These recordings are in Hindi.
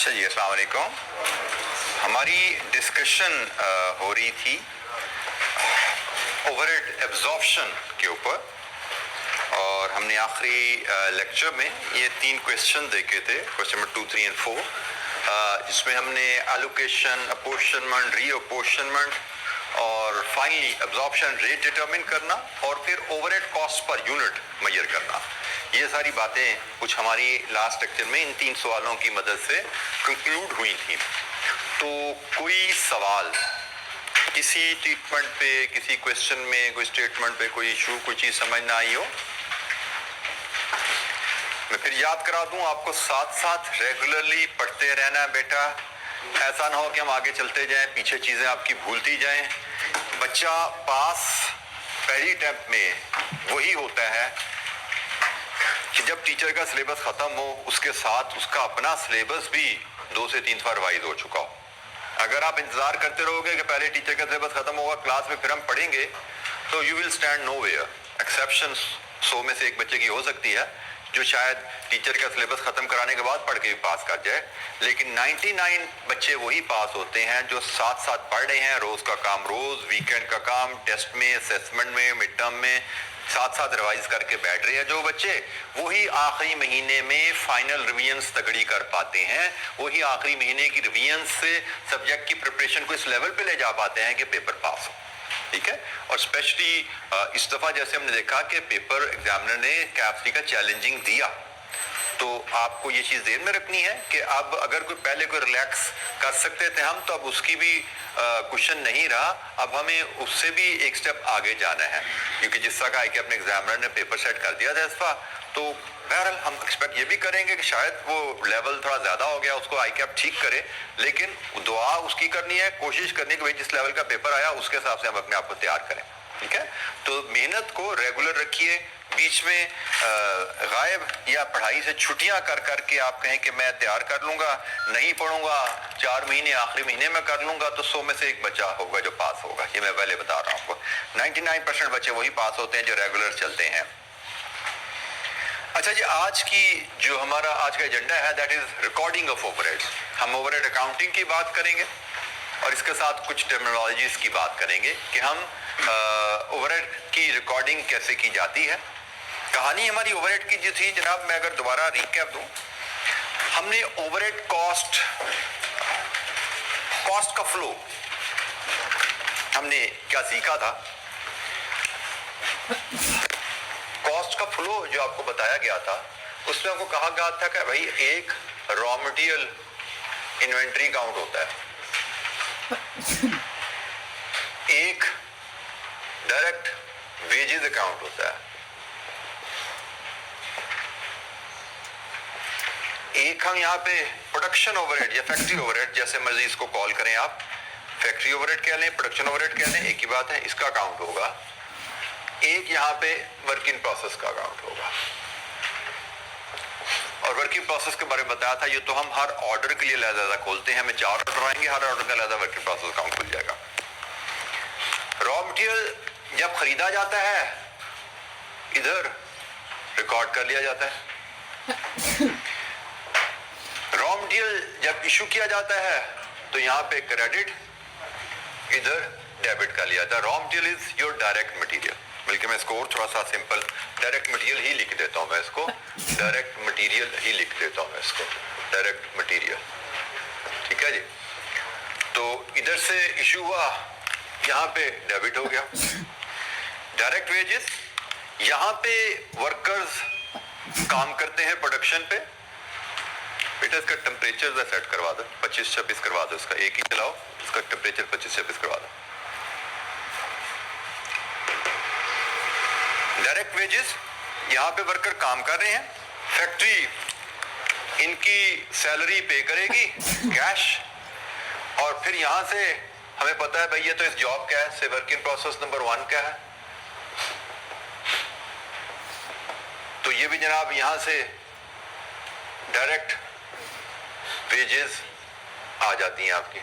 अच्छा जी, अस्सलाम वालेकुम। हमारी डिस्कशन हो रही थी ओवरहेड एब्जॉर्प्शन के ऊपर, और हमने आखिरी लेक्चर में ये 3 क्वेश्चन देखे थे, क्वेश्चन नंबर 2, 3 और 4, जिसमें हमने एलोकेशन, अपोर्शनमेंट, रीअपोर्शनमेंट और फाइनली एब्जॉर्प्शन रेट डिटरमिन करना और फिर overhead cost per unit measure करना, ये सारी बातें कुछ हमारी लास्ट लेक्चर में इन 3 सवालों की मदद से कंक्लूड हुई थी। तो कोई सवाल किसी ट्रीटमेंट पे, किसी क्वेश्चन में, कोई स्टेटमेंट पे, कोई इशू, कोई चीज समझ ना आई हो? मैं फिर याद करा दूं आपको, साथ साथ रेगुलरली पढ़ते रहना बेटा। ऐसा ना हो कि हम आगे चलते जाएं, पीछे चीजें आपकी भूलती जाएं। बच्चा पास पहली अटेम्प्ट में वही होता है कि जब टीचर का सिलेबस खत्म हो, उसके साथ उसका अपना सिलेबस भी 2 से 3 बार रिवाइज हो चुका हो। अगर आप इंतजार करते रहोगे कि पहले टीचर का सिलेबस खत्म होगा क्लास में फिर हम पढ़ेंगे, तो you will stand nowhere. Exception 100 में से एक बच्चे की हो सकती है जो शायद टीचर का सिलेबस खत्म कराने के बाद पढ़ के भी पास कर जाए, लेकिन 99 बच्चे वही पास होते हैं जो साथ साथ पढ़ रहे हैं, रोज का काम रोज, वीकेंड का काम, टेस्ट में, असेसमेंट में, मिड टर्म में साथ साथ रिवाइज करके बैठ रहे हैं। जो बच्चे वही आखिरी महीने में फाइनल रिवीजन्स तगड़ी कर पाते हैं, वही आखिरी महीने की रिवीजन से सब्जेक्ट की प्रिपरेशन को इस लेवल पे ले जा पाते हैं कि पेपर पास हो। ठीक है, और स्पेशली इस दफा जैसे हमने देखा कि पेपर एग्जामिनर ने कैप्सी का चैलेंजिंग दिया, तो आपको ये चीज ध्यान में रखनी है कि अब अगर कोई पहले कोई रिलैक्स कर सकते थे हम, तो अब उसकी भी क्वेश्चन नहीं रहा, अब हमें उससे भी एक स्टेप आगे जाना है, क्योंकि जिस तरह का कि अपने एग्जामिनर ने पेपर सेट कर दिया था इस बार, तो बहरहाल हम एक्सपेक्ट ये भी करेंगे कि शायद वो लेवल थोड़ा ज्यादा हो गया, उसको ICAP ठीक करे, लेकिन दुआ उसकी करनी है, कोशिश करनी है कि भाई जिस लेवल का पेपर आया उसके हिसाब से हम अपने आप को तैयार करें। ठीक है, तो मेहनत को रेगुलर रखिए, बीच में गायब या पढ़ाई से छुट्टियां कर करके आप कहें कि मैं तैयार कर लूंगा, नहीं पढ़ूंगा, 4 महीने आखिरी महीने में कर लूंगा, तो 100 में से एक बच्चा होगा जो पास होगा। ये मैं पहले बता रहा हूं आपको, 99% बच्चे वही पास होते हैं जो रेगुलर चलते हैं। अच्छा जी, आज की जो हमारा आज का एजेंडा है that is recording of overheads. हम ओवरहेड अकाउंटिंग की बात करेंगे और इसके साथ कुछ टर्मिनोलॉजीज की बात करेंगे कि हम ओवरहेड की रिकॉर्डिंग कैसे की जाती है। कहानी हमारी ओवरहेड की जो थी जनाब, मैं अगर दोबारा रिकैप दूं, हमने ओवरहेड कॉस्ट का फ्लो हमने क्या सीखा था। कॉस्ट का फ्लो जो आपको बताया गया था, उसमें आपको कहा गया था कि भाई एक रॉ मटेरियल इन्वेंट्री काउंट होता है, एक डायरेक्ट वेजेस अकाउंट होता है, एक हम यहाँ पे प्रोडक्शन ओवरहेड या फैक्ट्री ओवरहेड, जैसे मर्जी इसको कॉल करें आप, फैक्ट्री ओवरहेड कह लें, प्रोडक्शन ओवरहेड कह लें, एक ही बात है, इसका अकाउंट होगा। एक यहाँ पे वर्क इन प्रोसेस का अकाउंट होगा। और वर्क इन प्रोसेस के बारे में बताया था, ये तो हम हर ऑर्डर के लिए अलग-अलग खोलते हैं, हमें 4 ऑर्डर आएंगे, हर ऑर्डर का अलग वर्क इन प्रोसेस अकाउंट खुल जाएगा। रॉ मटेरियल जब खरीदा जाता है इधर रिकॉर्ड कर लिया जाता है, रॉ मटेरियल जब इशू किया जाता है तो यहाँ पे क्रेडिट, इधर डेबिट कर लिया जाता है। Raw material is your direct material, बल्कि मैं इसको और थोड़ा सा सिंपल डायरेक्ट मटेरियल ही लिख देता हूँ, मैं इसको डायरेक्ट मटेरियल ही लिख देता हूँ, मैं इसको डायरेक्ट मटेरियल। ठीक है जी, तो इधर से इशू हुआ, यहाँ पे डेबिट हो गया। डायरेक्ट वेजेस, यहाँ पे वर्कर्स काम करते हैं प्रोडक्शन पे, बेटा इसका टेम्परेचर सेट करवा दो, 25-26 करवा दो, इसका एक ही चलाओ, इसका टेम्परेचर 25-26 करवा दो। डायरेक्ट वेजेस, यहाँ पे वर्कर काम कर रहे हैं, फैक्ट्री इनकी सैलरी पे करेगी कैश, और फिर यहाँ से हमें पता है भाई ये तो इस जॉब का है, से वर्क इन प्रोसेस नंबर 1 का है, तो ये भी जनाब यहाँ से डायरेक्ट वेजेस आ जाती हैं आपकी।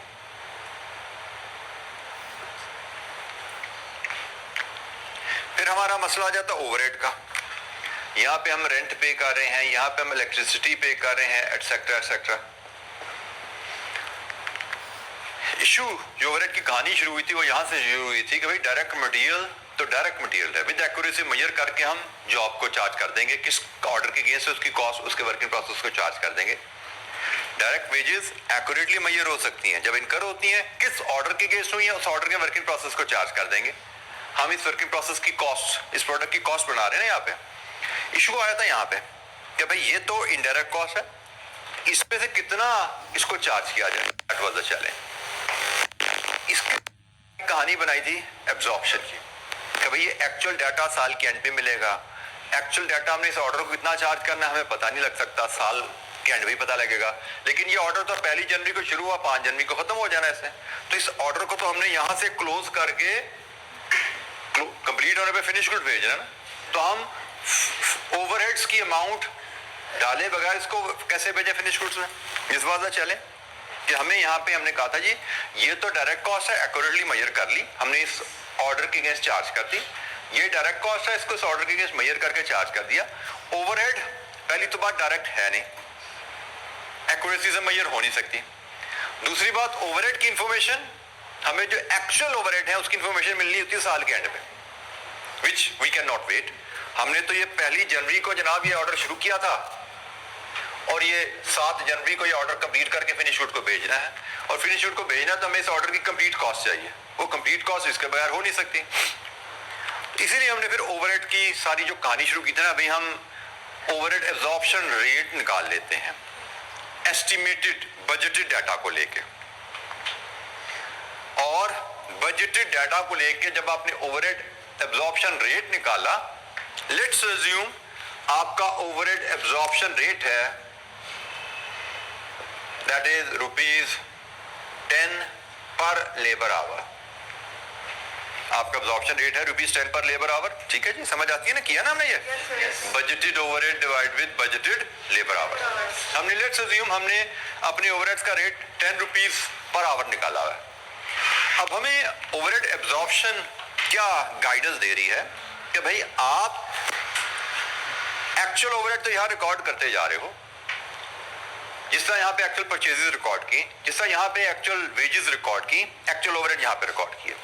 फिर हमारा मसला आ जाता है ओवरहेड का। यहाँ पे हम रेंट पे कर रहे हैं, यहाँ पे हम इलेक्ट्रिसिटी पे कर रहे हैं, एटसेट्रा एटसेट्रा। इशू जो ओवरहेड की कहानी शुरू हुई थी वो यहाँ से शुरू हुई थी कि भाई डायरेक्ट मटेरियल तो डायरेक्ट मटेरियल है, विद एक्यूरेसी मेजर करके हम जॉब को चार्ज कर देंगे, किस ऑर्डर के अगेंस्ट उसकी कॉस्ट, उसके वर्किंग प्रोसेस को चार्ज कर देंगे। डायरेक्ट वेजेस एक्यूरेटली मेजर हो सकती हैं, जब इनकर होती हैं किस ऑर्डर के अगेंस्ट हुई है उस ऑर्डर के वर्किंग प्रोसेस को चार्ज कर देंगे। हम इस वर्किंग प्रोसेस की कॉस्ट, इस प्रोडक्ट की कॉस्ट बना रहे हैं यहाँ पे। इशू आया था यहाँ पे कि भाई ये तो इनडायरेक्ट कॉस्ट है, इसमें से कितना इसको चार्ज किया जाए, दैट वाज द चैलेंज। इसकी कहानी बनाई थी एब्जॉर्प्शन की कि भाई ये एक्चुअल डाटा साल के एंड पे मिलेगा, एक्चुअल डाटा हमने इस ऑर्डर को कितना चार्ज करना है हमें पता नहीं लग सकता, साल के एंड भी पता लगेगा, लेकिन ये ऑर्डर तो 1 जनवरी को शुरू हुआ, 5 जनवरी को खत्म हो जाना है इसने, तो इस ऑर्डर को तो हमने यहां से क्लोज करके कंप्लीट होने पे फिनिश गुड भेजना ना, तो हम ओवरहेड्स की अमाउंट डाले बगैर इसको कैसे भेजे फिनिश गुड्स में। इस बात का चले कि हमें यहाँ पे हमने कहा था जी ये तो डायरेक्ट कॉस्ट है, एक्यूरेटली मेजर कर ली हमने, इस ऑर्डर के अगेंस्ट चार्ज कर दी, ये डायरेक्ट कॉस्ट है, इसको इस ऑर्डर के अगेंस्ट मेजर करके चार्ज कर दिया। ओवरहेड पहली तो बात डायरेक्ट है नहीं, एक्यूरेसी से मेजर हो नहीं सकती। दूसरी बात ओवरहेड की इंफॉर्मेशन हमें जो एक्चुअल ओवरहेड है उसकी इंफॉर्मेशन मिलनी होती है साल के एंड में, which we can not wait. हमने तो ये 1 जनवरी को जनाब ये ऑर्डर शुरू किया था और ये 7 जनवरी को ये ऑर्डर कंप्लीट करके फिनिश गुड को भेजना है, और फिनिश गुड को भेजना तो हमें इस ऑर्डर की कंप्लीट कॉस्ट चाहिए, वो कंप्लीट कॉस्ट इसके बगैर हो नहीं सकती। इसीलिए हमने फिर ओवरहेड की सारी जो कहानी शुरू की थी ना, भाई हम ओवरहेड एब्जॉर्प्शन रेट निकाल लेते हैं एस्टिमेटेड बजटेड डाटा को लेके, और बजटेड डाटा को लेके जब आपने ओवरहेड एब्जॉर्प्शन रेट निकाला, लेट्स अज्यूम आपका ओवरहेड एब्जॉर्प्शन रेट है दैट इज ₹10 पर लेबर आवर, आपका एब्जॉर्प्शन रेट है ₹10 पर लेबर आवर, ठीक है जी, समझ आती है ना, किया ना हमने ये budgeted overhead divide with budgeted labour our. हमने लेट्स अज्यूम हमने अपने ओवरहेड्स का रेट ₹10 पर आवर निकाला हुआ है। अब हमें ओवरहेड एब्जॉर्प्शन क्या गाइडेंस दे रही है कि भाई आप एक्चुअल ओवरहेड तो यहां रिकॉर्ड करते जा रहे हो, जिस तरह यहां पे एक्चुअल परचेजेस रिकॉर्ड की, जिस तरह यहां पे एक्चुअल वेजेस रिकॉर्ड की, एक्चुअल ओवरहेड यहां पे रिकॉर्ड किए।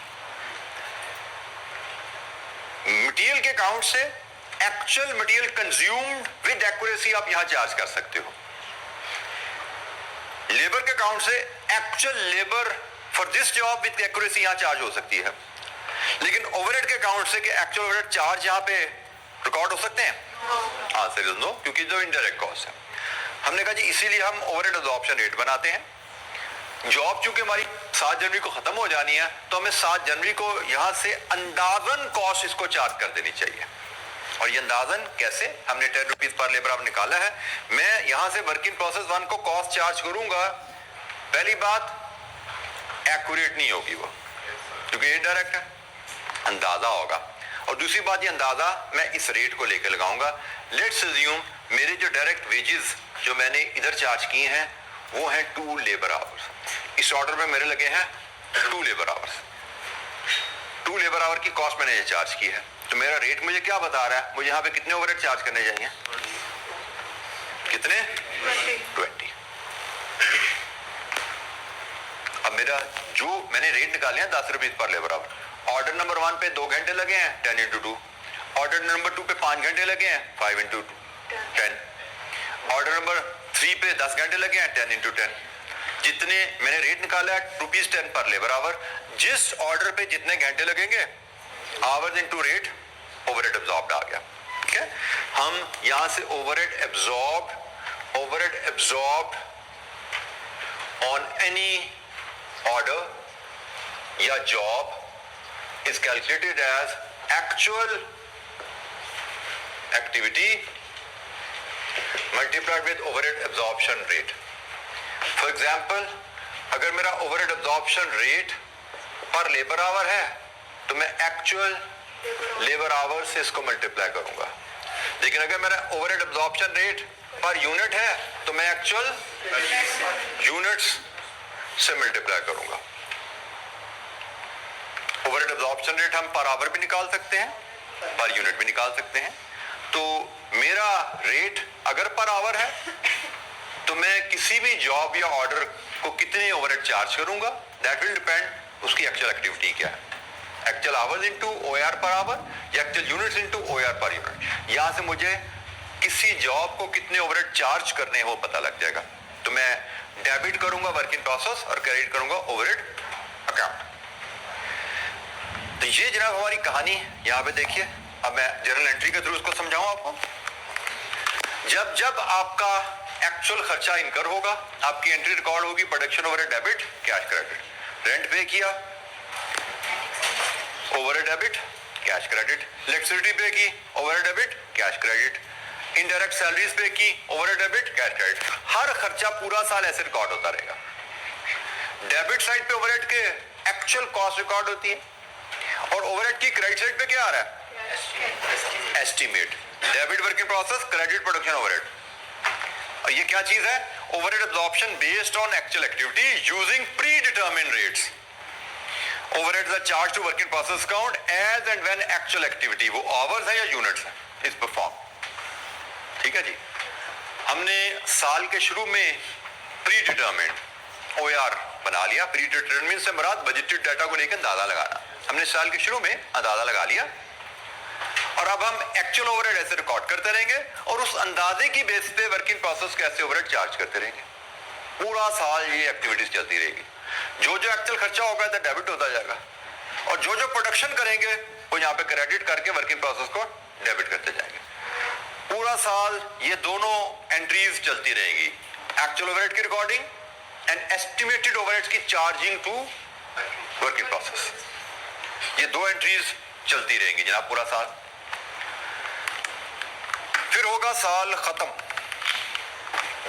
मटेरियल के अकाउंट से actual material consumed with accuracy आप यहां चार्ज कर सकते हो। लेबर के अकाउंट से actual labour for this job with accuracy यहां चार्ज हो सकती है, लेकिन ओवरहेड के अकाउंट से कि एक्चुअल ओवरहेड चार्ज यहां पे रिकॉर्ड हो सकते हैं? आंसर इज नो, क्योंकि जो इनडायरेक्ट कॉस्ट है। हमने कहा जी इसीलिए हम ओवरहेड एब्जॉर्प्शन रेट बनाते हैं। जॉब चूंकि हमारी 7 जनवरी को खत्म हो जानी है, तो हमें 7 जनवरी को यहां से अंदाजन कॉस्ट इसको चार्ज कर देनी चाहिए। और ये अंदाजन कैसे? हमने ₹10 पर लेबर आवर निकाला है, मैं यहां से वर्किंग प्रोसेस 1 को कॉस्ट चार्ज करूंगा, पहली बात एक्यूरेट नहीं होगी वो, क्योंकि ये डायरेक्ट है, अंदाजा होगा। और दूसरी बात ये अंदाजा मैं इस रेट को लेकर लगाऊंगा। लेट्स अज्यूम मेरे जो डायरेक्ट वेजेस जो मैंने इधर चार्ज किए हैं वो हैं 2 लेबर आवर्स, इस ऑर्डर में मेरे लगे हैं 2 लेबर आवर्स, 2 लेबर आवर की कॉस्ट मैंने ये चार्ज की है, तो मेरा रेट मुझे क्या बता रहा है, मुझे यहाँ पे कितने ओवरहेड चार्ज करने चाहिए? कितने? 20। अब मेरा जो मैंने रेट निकाले हैं ₹10 पर लेबर आवर, ऑर्डर नंबर 1 पे 2 घंटे लगे हैं 10 × 2, ऑर्डर नंबर 2 पे 5 घंटे लगे हैं 5 × 10, ऑर्डर नंबर 3 पे 10 घंटे लगे हैं 10 × 10। जितने मैंने रेट निकाला है ₹10 पर लेबर आवर, जिस ऑर्डर पे जितने घंटे लगेंगे hours into rate, overhead absorbed आ गया। ठीक है, हम यहां से overhead absorbed on any order या job is calculated as actual activity multiplied with overhead absorption rate. For example, अगर मेरा overhead absorption rate पर लेबर आवर है तो मैं actual लेबर आवर से इसको मल्टीप्लाई करूंगा, लेकिन अगर मेरा overhead absorption rate per unit है तो मैं actual यूनिट्स से मल्टीप्लाई करूंगा। ओवरहेड एब्जॉर्प्शन रेट हम पर आवर भी निकाल सकते हैं, पर यूनिट भी निकाल सकते हैं। तो मेरा रेट अगर पर आवर है तो मैं किसी भी जॉब या ऑर्डर को कितने ओवरहेड चार्ज करूंगा, दैट विल डिपेंड उसकी एक्चुअल एक्टिविटी क्या है, actual hours into OAR per hour या actual units into OAR per unit. यहां से मुझे किसी जॉब को कितने ओवरहेड चार्ज करने हैं वो पता लग जाएगा। तो मैं डेबिट करूंगा वर्क इन प्रोसेस और क्रेडिट करूंगा ओवरहेड अकाउंट। तो ये जनाब हमारी कहानी यहां पे देखिए। अब मैं जर्नल एंट्री के थ्रू उसको समझाऊं आपको। जब जब आपका एक्चुअल खर्चा इनकर होगा, आपकी एंट्री रिकॉर्ड होगी production overhead debit, cash credit. Rent पे किया, overhead debit, cash credit. Electricity पे की, overhead debit, cash credit. Indirect salaries पे की, ओवरहेड डेबिट, कैश क्रेडिट। हर खर्चा पूरा साल ऐसे रिकॉर्ड होता रहेगा। डेबिट साइड पे ओवरहेड के एक्चुअल कॉस्ट रिकॉर्ड होती है और ओवरहेड की क्रेडिट साइड पे क्या आ रहा है, estimate. Debit work in process, credit production overhead. और ये क्या चीज है, overhead absorption based on actual activity using predetermined rates. Overheads are charge to work in process account as and when actual activity, वो आवर्स है या यूनिट्स है, इज परफॉर्म। ठीक है जी। हमने साल के शुरू में प्री डिटरमिन्ड OAR बना लिया। प्री डिटरमिन्ड से मुराद बजटेड डाटा को लेकर अंदाजा लगाना। हमने साल के शुरू में अंदाजा लगा लिया और अब हम एक्चुअल ओवरहेड ऐसे रिकॉर्ड करते रहेंगे और उस अंदाजे की बेस पे वर्क इन प्रोसेस कैसे ओवरहेड चार्ज करते रहेंगे। पूरा साल ये एक्टिविटीज चलती रहेगी। जो जो एक्चुअल खर्चा होगा तो डेबिट होता जाएगा और जो जो प्रोडक्शन करेंगे वो यहाँ पे क्रेडिट करके वर्क इन प्रोसेस को डेबिट करते जाएंगे। पूरा साल ये दोनों एंट्रीज चलती रहेगी, एक्चुअल ओवरहेड की रिकॉर्डिंग एंड एस्टिमेटेड ओवरहेड्स की charging to work in process. ये दो एंट्रीज चलती रहेंगी जनाब पूरा साल। फिर होगा साल खत्म।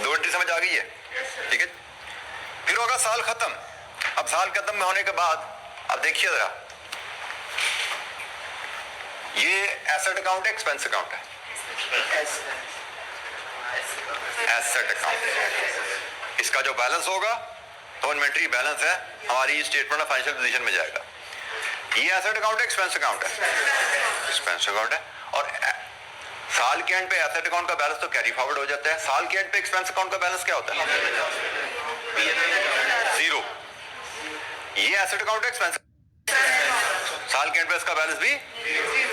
दो एंट्री समझ आ गई है, ठीक है। फिर होगा साल खत्म। अब साल खत्म होने के बाद अब देखिए जरा, ये एसेट अकाउंट है, एक्सपेंस अकाउंट है, एसेट अकाउंट। इसका जो बैलेंस होगा तो इन्वेंटरी बैलेंस है, हमारी स्टेटमेंट ऑफ फाइनेंशियल पोजीशन में जाएगा। ये एसेट अकाउंट है, एक्सपेंस अकाउंट है, एक्सपेंस अकाउंट है। और साल के एंड पे एसेट अकाउंट का बैलेंस तो कैरी फॉरवर्ड हो जाता है। साल के एंड पे एक्सपेंस अकाउंट का बैलेंस क्या होता है, जीरो। ये एसेट अकाउंट है, एक्सपेंस, साल के एंड पे इसका बैलेंस भी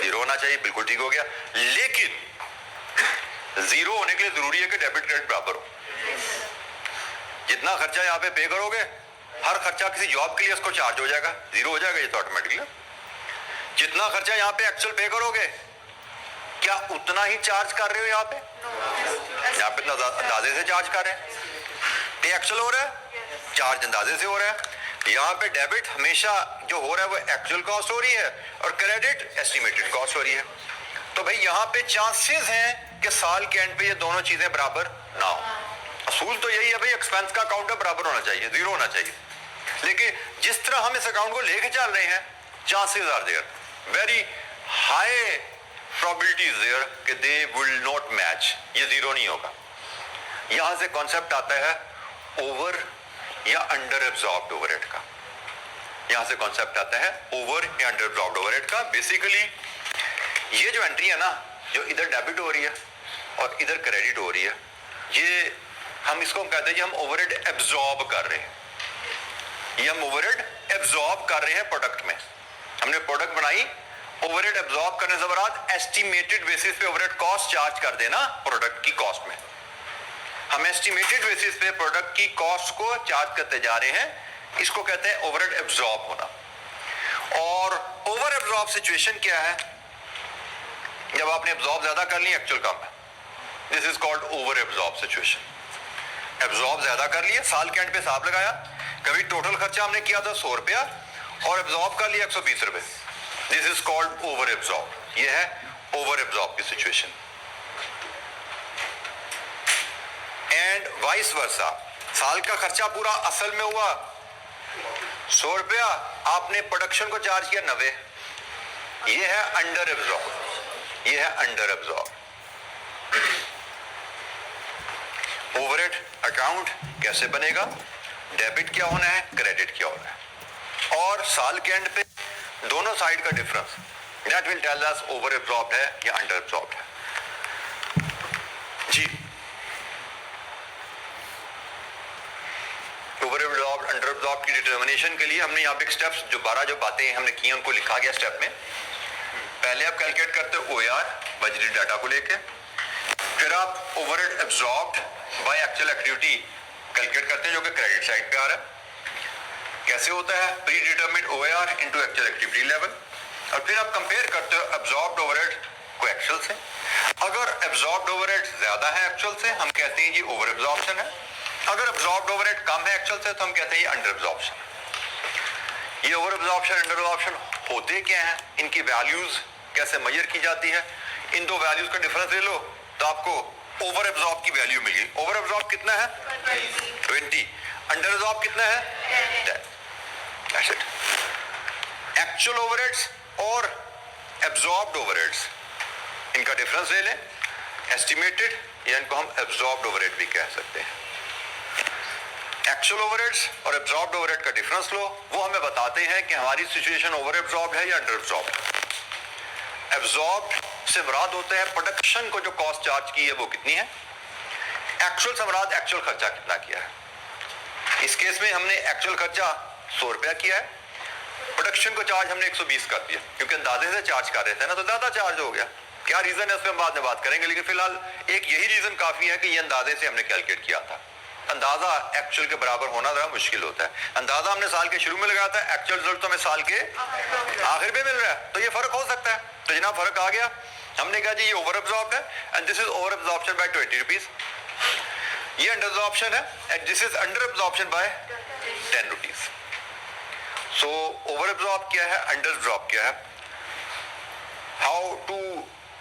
जीरो होना चाहिए। बिल्कुल ठीक हो गया। लेकिन जीरो होने के लिए जरूरी है कि डेबिट क्रेडिट बराबर हो। जितना खर्चा यहाँ पे पे करोगे, हर खर्चा किसी जॉब के लिए उसको चार्ज हो जाएगा, जीरो हो जाएगा ये तो ऑटोमेटिकली। जितना खर्चा यहाँ पे एक्चुअल पे करोगे, क्या उतना ही चार्ज कर रहे हो यहाँ पे? यहाँ पे अंदाजे से चार्ज कर रहे हैं। पे एक्चुअल हो रहा है, चार्ज अंदाजे से हो रहा है। यहाँ पे डेबिट हमेशा जो हो रहा है वो एक्चुअल कॉस्ट हो रही है और क्रेडिट एस्टिमेटेड कॉस्ट हो रही है। तो भाई यहाँ पे चांसेस हैं कि साल के एंड पे ये दोनों चीजें बराबर ना हो। असूल तो यही है भाई, एक्सपेंस का अकाउंट बराबर होना चाहिए, जीरो होना चाहिए। लेकिन जिस तरह हम इस अकाउंट को लेके चल रहे हैं, chances are there, very high probability is there कि दे विल नॉट मैच, ये जीरो नहीं होगा। यहां से कॉन्सेप्ट आता है ओवर या अंडर एब्जॉर्ब्ड ओवरहेड का। यहां से कॉन्सेप्ट आता है ओवर या अंडर एब्जॉर्ब्ड ओवरहेड का। बेसिकली ये जो एंट्री है ना, जो इधर डेबिट हो रही है और इधर क्रेडिट हो रही है, ये हम इसको कहते हैं कि हम ओवरहेड एब्जॉर्ब कर रहे हैं। ये हम ओवरहेड एब्जॉर्ब कर रहे हैं प्रोडक्ट में। हमने प्रोडक्ट बनाई, ओवरहेड एब्जॉर्ब करने से बरात एस्टिमेटेड बेसिस पे ओवरहेड कॉस्ट चार्ज कर देना प्रोडक्ट की कॉस्ट में। हम एस्टिमेटेड बेसिस पे प्रोडक्ट की कॉस्ट को चार्ज करते जा रहे हैं, इसको कहते हैं ओवरहेड एब्जॉर्ब होना। और ओवर एब्जॉर्ब सिचुएशन क्या है? जब आपने एब्जॉर्ब ज्यादा कर ली एक्चुअल कम है, this is called over absorb situation. Absorb ज्यादा कर लिया, साल के एंड पे हिसाब लगाया, कभी टोटल खर्चा हमने किया था 100 रुपया और एब्जॉर्ब कर लिया 120 रुपए, this is called over absorb. ये है ओवर एब्जॉर्ब की सिचुएशन। एंड वाइस वर्सा, साल का खर्चा पूरा असल में हुआ 100 रुपया, आपने प्रोडक्शन को चार्ज किया 90, ये है अंडर एब्जॉर्ब, ये है अंडर एब्जॉर्ब। ओवरहेड अकाउंट कैसे बनेगा? डेबिट क्या होना है, क्रेडिट क्या होना है, और साल के एंड पे दोनों साइड का difference, that will tell us over absorbed है या अंडर एब्जॉर्ब्ड है। जी, ओवर एब्जॉर्ब्ड अंडर एब्जॉर्ब की डिटर्मिनेशन के लिए हमने यहाँ पे स्टेप्स जो 12 जो बातें हमने की हैं उनको लिखा गया स्टेप में। पहले आप कैलकुलेट करते हो OAR बजटेड डाटा को लेके, फिर आप overhead absorbed by actual activity calculate करते हैं जो कि क्रेडिट साइड पे आ रहा है। कैसे होता है? Pre determined OAR into actual activity level, और फिर आप कंपेयर करते हो एब्जॉर्ब्ड ओवरहेड को एक्चुअल से। अगर एब्जॉर्ब्ड ओवरहेड ज्यादा है एक्चुअल से, हम कहते हैं ये ओवर एब्जॉर्प्शन है। अगर एब्जॉर्ब्ड ओवरहेड कम है एक्चुअल से, तो हम कहते हैं ये अंडर एब्जॉर्प्शन। ये ओवर एब्जॉर्प्शन अंडर एब्जॉर्प्शन होते क्या हैं, इनकी वैल्यूज कैसे मेजर की जाती है, इन दो वैल्यूज का डिफरेंस ले लो तो आपको ओवर एब्जॉर्ब की वैल्यू मिली। ओवर एब्जॉर्ब कितना है? 20। अंडर एब्जॉर्ब कितना है? 10। That's it. एक्चुअल ओवरहेड्स और एब्जॉर्ब्ड ओवरहेड्स, इनका डिफरेंस ले लें, एस्टिमेटेड, या इनको हम एब्जॉर्ब्ड ओवरहेड भी कह सकते हैं। एक्चुअल ओवरहेड्स और एब्जॉर्ब्ड ओवरहेड का डिफरेंस लो, वो हमें बताते हैं कि हमारी सिचुएशन ओवर एब्जॉर्ब्ड है या अंडर एब्जॉर्ब्ड। एब्जॉर्ब्ड से मुराद होता है प्रोडक्शन को जो कॉस्ट चार्ज की है वो कितनी है, एक्चुअल से मुराद एक्चुअल खर्चा कितना किया है। इस केस में हमने एक्चुअल खर्चा 100 रुपया किया है, प्रोडक्शन को चार्ज हमने 120 कर दिया, क्योंकि अंदाजे से चार्ज कर रहे थे ना, तो ज्यादा चार्ज हो गया। क्या रीजन है उस पर हम बाद में बात करेंगे, लेकिन फिलहाल एक यही रीजन काफी है कि ये अंदाजे से हमने कैलकुलेट किया था। अंदाजा एक्चुअल के बराबर होना जरा मुश्किल होता है। अंदाजा हमने साल के शुरू में लगाया था, एक्चुअल रिजल्ट तो हमें साल के आखिर में मिल रहा है, तो ये फर्क हो सकता है। तो जनाब फर्क आ गया, हमने कहा जी ये ओवर एब्जॉर्ब्ड है and this is over absorption by 20 rupees, ये अंडर एब्जॉर्प्शन है and this is under absorption by 10 rupees. So over absorb क्या है, अंडर एब्जॉर्ब क्या है, how to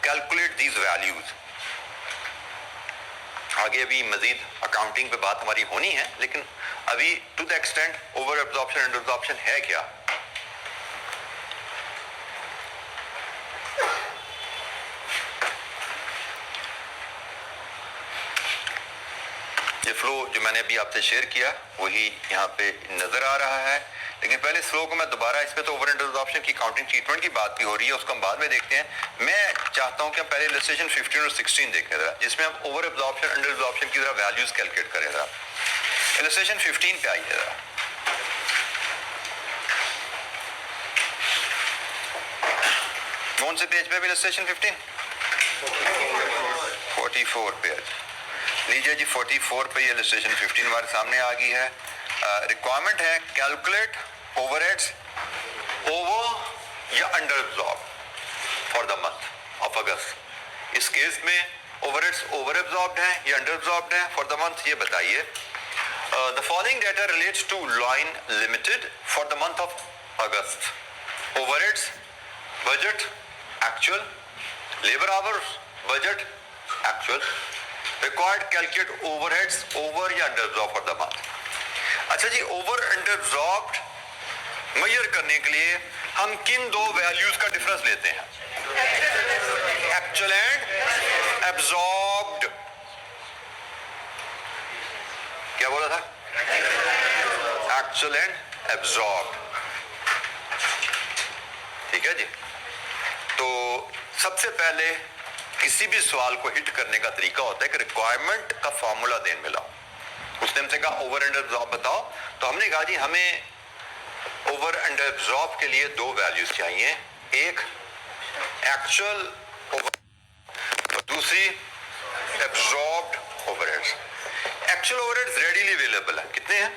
calculate these values. आगे अभी मजीद अकाउंटिंग पे बात हमारी होनी है, लेकिन अभी to the extent over absorption under absorption है क्या। ये फ्लो जो मैंने अभी आपसे शेयर किया वही यहाँ पे नजर आ रहा है, लेकिन पहले इस फ्लो को मैं दोबारा, इसमें तो ओवर अंडर एब्जॉर्प्शन की काउंटिंग ट्रीटमेंट की बात भी हो रही है, उसको हम बाद में देखते हैं। मैं चाहता हूँ कि हम पहले इलस्ट्रेशन 15 और 16 देखें जरा, जिसमें हम ओवर एब्जॉर्प्शन अंडर एब्जॉर्प्शन की जरा वैल्यूज कैलकुलेट करें। जरा इलस्ट्रेशन 15 पे आइए जरा। कौन से पेज पे भी इलस्ट्रेशन 15? 44 पे। लीजिए जी 44 पे ये इलस्ट्रेशन 15 हमारे सामने आ गई है। रिक्वायरमेंट है कैलकुलेट ओवरहेड्स ओवर या under absorb for the month of August. इस केस में ओवरहेड्स ओवर एब्जॉर्ब्ड है या अंडर एब्जॉर्ब्ड है फॉर द मंथ, ये बताइए। The following data relates to Line Limited for the month of August. Overheads budget actual, labour hours budget actual, required calculate overheads over या under absorb for the month. अच्छा जी, ओवर अंडर एब्जॉर्ब्ड मेजर करने के लिए हम किन दो वैल्यूज का डिफरेंस लेते हैं, एक्चुअल एंड एब्जॉर्ब्ड। क्या बोला था? एक्चुअल एंड एब्जॉर्ब्ड, ठीक है जी। तो सबसे पहले किसी भी सवाल को हिट करने का तरीका होता है कि रिक्वायरमेंट का फॉर्मूला देने में लाओ। उसने हमसे कहा ओवर अंडर एब्जॉर्ब बताओ, तो हमने कहा जी हमें ओवर अंडर एब्जॉर्ब के लिए दो वैल्यूज चाहिए, एक एक्चुअल ओवर और दूसरी absorbed overheads. Actual overheads readily available है, कितने हैं?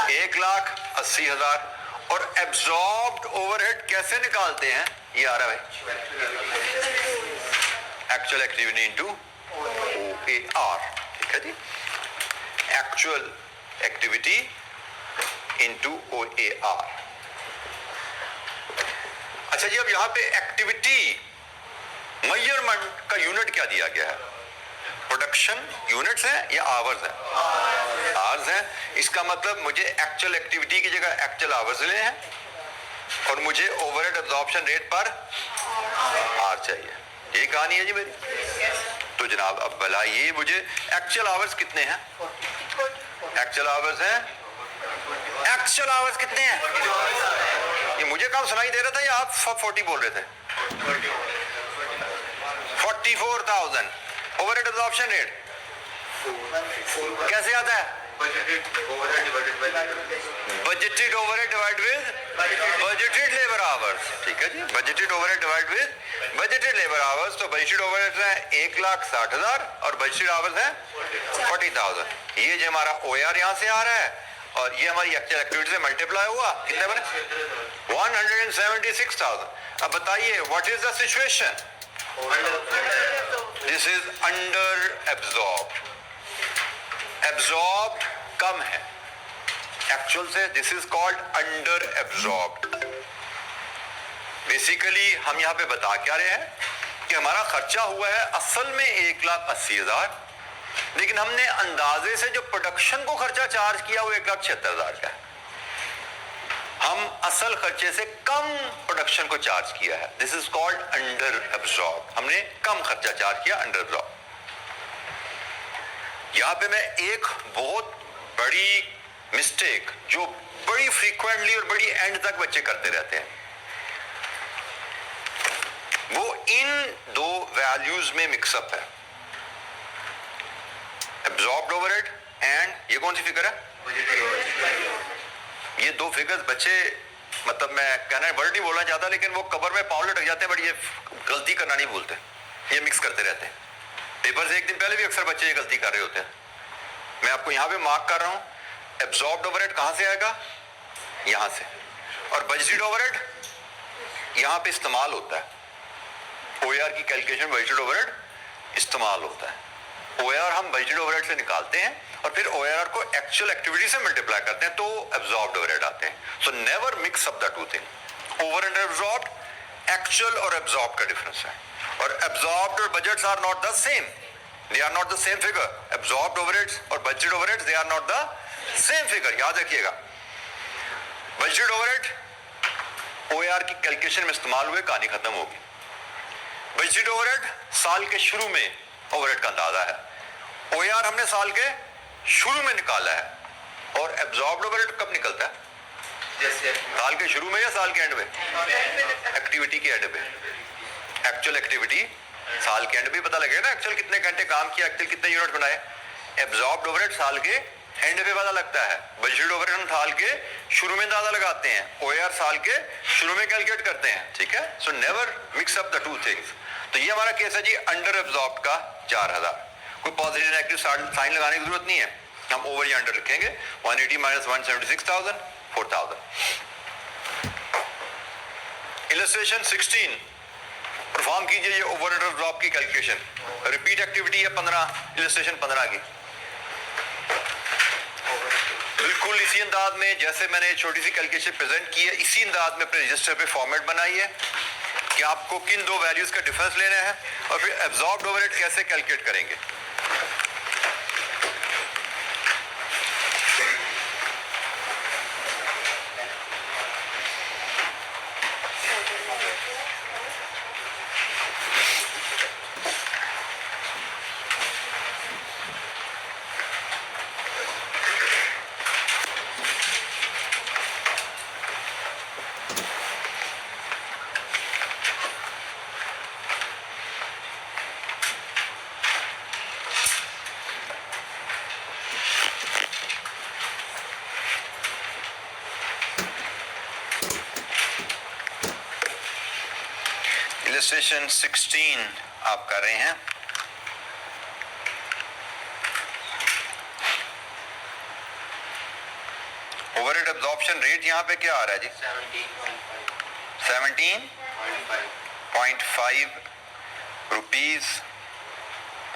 1,80,000। और एब्जॉर्ब्ड ओवरहेड कैसे निकालते हैं, ये आ रहा है एक्चुअल एक्टिविटी इनटू OAR, ठीक है जी, एक्चुअल एक्टिविटी इनटू OAR। अच्छा जी, अब यहां पे एक्टिविटी मेजरमेंट का यूनिट क्या दिया गया है? प्रोडक्शन यूनिट्स है या आवर्स है? आवर्स है। इसका मतलब मुझे एक्चुअल एक्टिविटी की जगह एक्चुअल आवर्स लेने हैं और मुझे ओवरहेड एब्जॉर्प्शन रेट पर आर चाहिए। ये कहानी है जी मेरी। तो जनाब अब बताइए मुझे एक्चुअल आवर्स कितने हैं? एक्चुअल आवर्स हैं, एक्चुअल आवर्स कितने हैं? ये मुझे कम सुनाई दे रहा था या आप 40 बोल रहे थे? 44,000। ओवरहेड एब्जॉर्प्शन रेट कैसे आता है? Budgeted overhead divide with budgeted labour hours, ठीक है जी, budgeted overhead divide with budgeted labour hours. तो बजटेड ओवरहेड है 1,60,000 और बजटेड आवर्स है 40,000। ये जो हमारा OAR यहाँ से आ रहा है और ये हमारी एक्चुअल एक्टिविटी से मल्टीप्लाई हुआ, कितने बने 176,000। अब बताइए what is the situation? This is under absorb, absorb कम है एक्चुअल से, this is called under absorb. Basically हम यहाँ पे बता क्या रहे हैं कि हमारा खर्चा हुआ है असल में 1,80,000, लेकिन हमने अंदाजे से जो प्रोडक्शन को खर्चा चार्ज किया वो 1,76,000 का है। हम असल खर्चे से कम प्रोडक्शन को चार्ज किया है, this is called under absorb. हमने कम खर्चा चार्ज किया, अंडर एब्जॉर्ब। यहां पे मैं एक बहुत बड़ी मिस्टेक जो बड़ी फ्रीक्वेंटली और बड़ी एंड तक बच्चे करते रहते हैं, वो इन दो वैल्यूज में मिक्सअप है, एब्जॉर्ब्ड ओवरहेड एंड ये कौन सी फिगर है? ये दो फिगर्स बच्चे, मतलब मैं कहना वर्ड नहीं बोलना चाहता, लेकिन वो कबर में पाँव लटक जाते हैं, बट ये गलती करना नहीं भूलते, ये मिक्स करते रहते हैं। पेपर से एक दिन पहले भी अक्सर बच्चे ये गलती कर रहे होते हैं। मैं आपको यहाँ पे मार्क कर रहा हूँ, एब्जॉर्ब्ड ओवरहेड कहाँ से आएगा? यहाँ से। और बजटेड ओवरहेड यहाँ पे इस्तेमाल होता है, OAR की कैलकुलेशन बजटेड ओवरहेड इस्तेमाल होता है। OAR हम बजटेड ओवरहेड से निकालते हैं और फिर OAR को एक्चुअल एक्टिविटी से मल्टीप्लाई करते हैं, तो एब्जॉर्ब्ड ओवरहेड आते हैं। So never mix up the two thing. Over and absorbed, actual और एब्जॉर्ब्ड का डिफरेंस है, और एब्जॉर्ब्ड और budgets are not the same, they are not the same figure. Absorbed overheads और budgeted overheads they are not the same figure, याद रखिएगा। बजटेड ओवरहेड OAR की कैलकुलेशन में इस्तेमाल हुए, कहानी खत्म होगी। बजटेड ओवरहेड साल के शुरू में ओवरहेड का अंदाजा है, OAR हमने साल के शुरू में निकाला है, और एब्जॉर्ब्ड ओवरहेड कब निकलता है? साल के शुरू में या साल के एंड में? एक्टिविटी के एंड में। एक्चुअल एक्टिविटी साल के एंड में पता लगेगा ना, एक्चुअल कितने घंटे काम किया, एक्चुअल कितने यूनिट बनाए। एब्जॉर्ब्ड ओवरहेड साल के एंड पे पता लगता है, बजटेड ओवरहेड हम साल के शुरू में अंदाजा लगाते हैं, OAR साल के शुरू में कैलकुलेट करते हैं, ठीक है। सो never mix up the two things. तो ये हमारा केस है जी अंडर एब्जॉर्ब्ड का 4,000। कोई पॉजिटिव नेगेटिव साइन लगाने की जरूरत नहीं है, हम ओवर या अंडर लिखेंगे। 180 माइनस 176,000 4,000। इलस्ट्रेशन 16 परफॉर्म कीजिए ये ओवर अंडर एब्जॉर्ब की कैलकुलेशन। रिपीट एक्टिविटी है 15, इलस्ट्रेशन 15 की। बिल्कुल इसी अंदाज में जैसे मैंने छोटी सी कैलकुलेशन प्रेजेंट की है, इसी अंदाज में अपने रजिस्टर पे फॉर्मेट बनाइए कि आपको किन दो वैल्यूज का डिफरेंस लेना है, और फिर एब्जॉर्ब्ड ओवरहेड कैसे कैलकुलेट करेंगे। इलस्ट्रेशन 16 आप कर रहे हैं। ओवरहेड एब्जॉर्प्शन रेट यहां पे क्या आ रहा है जी? 17.5 rupees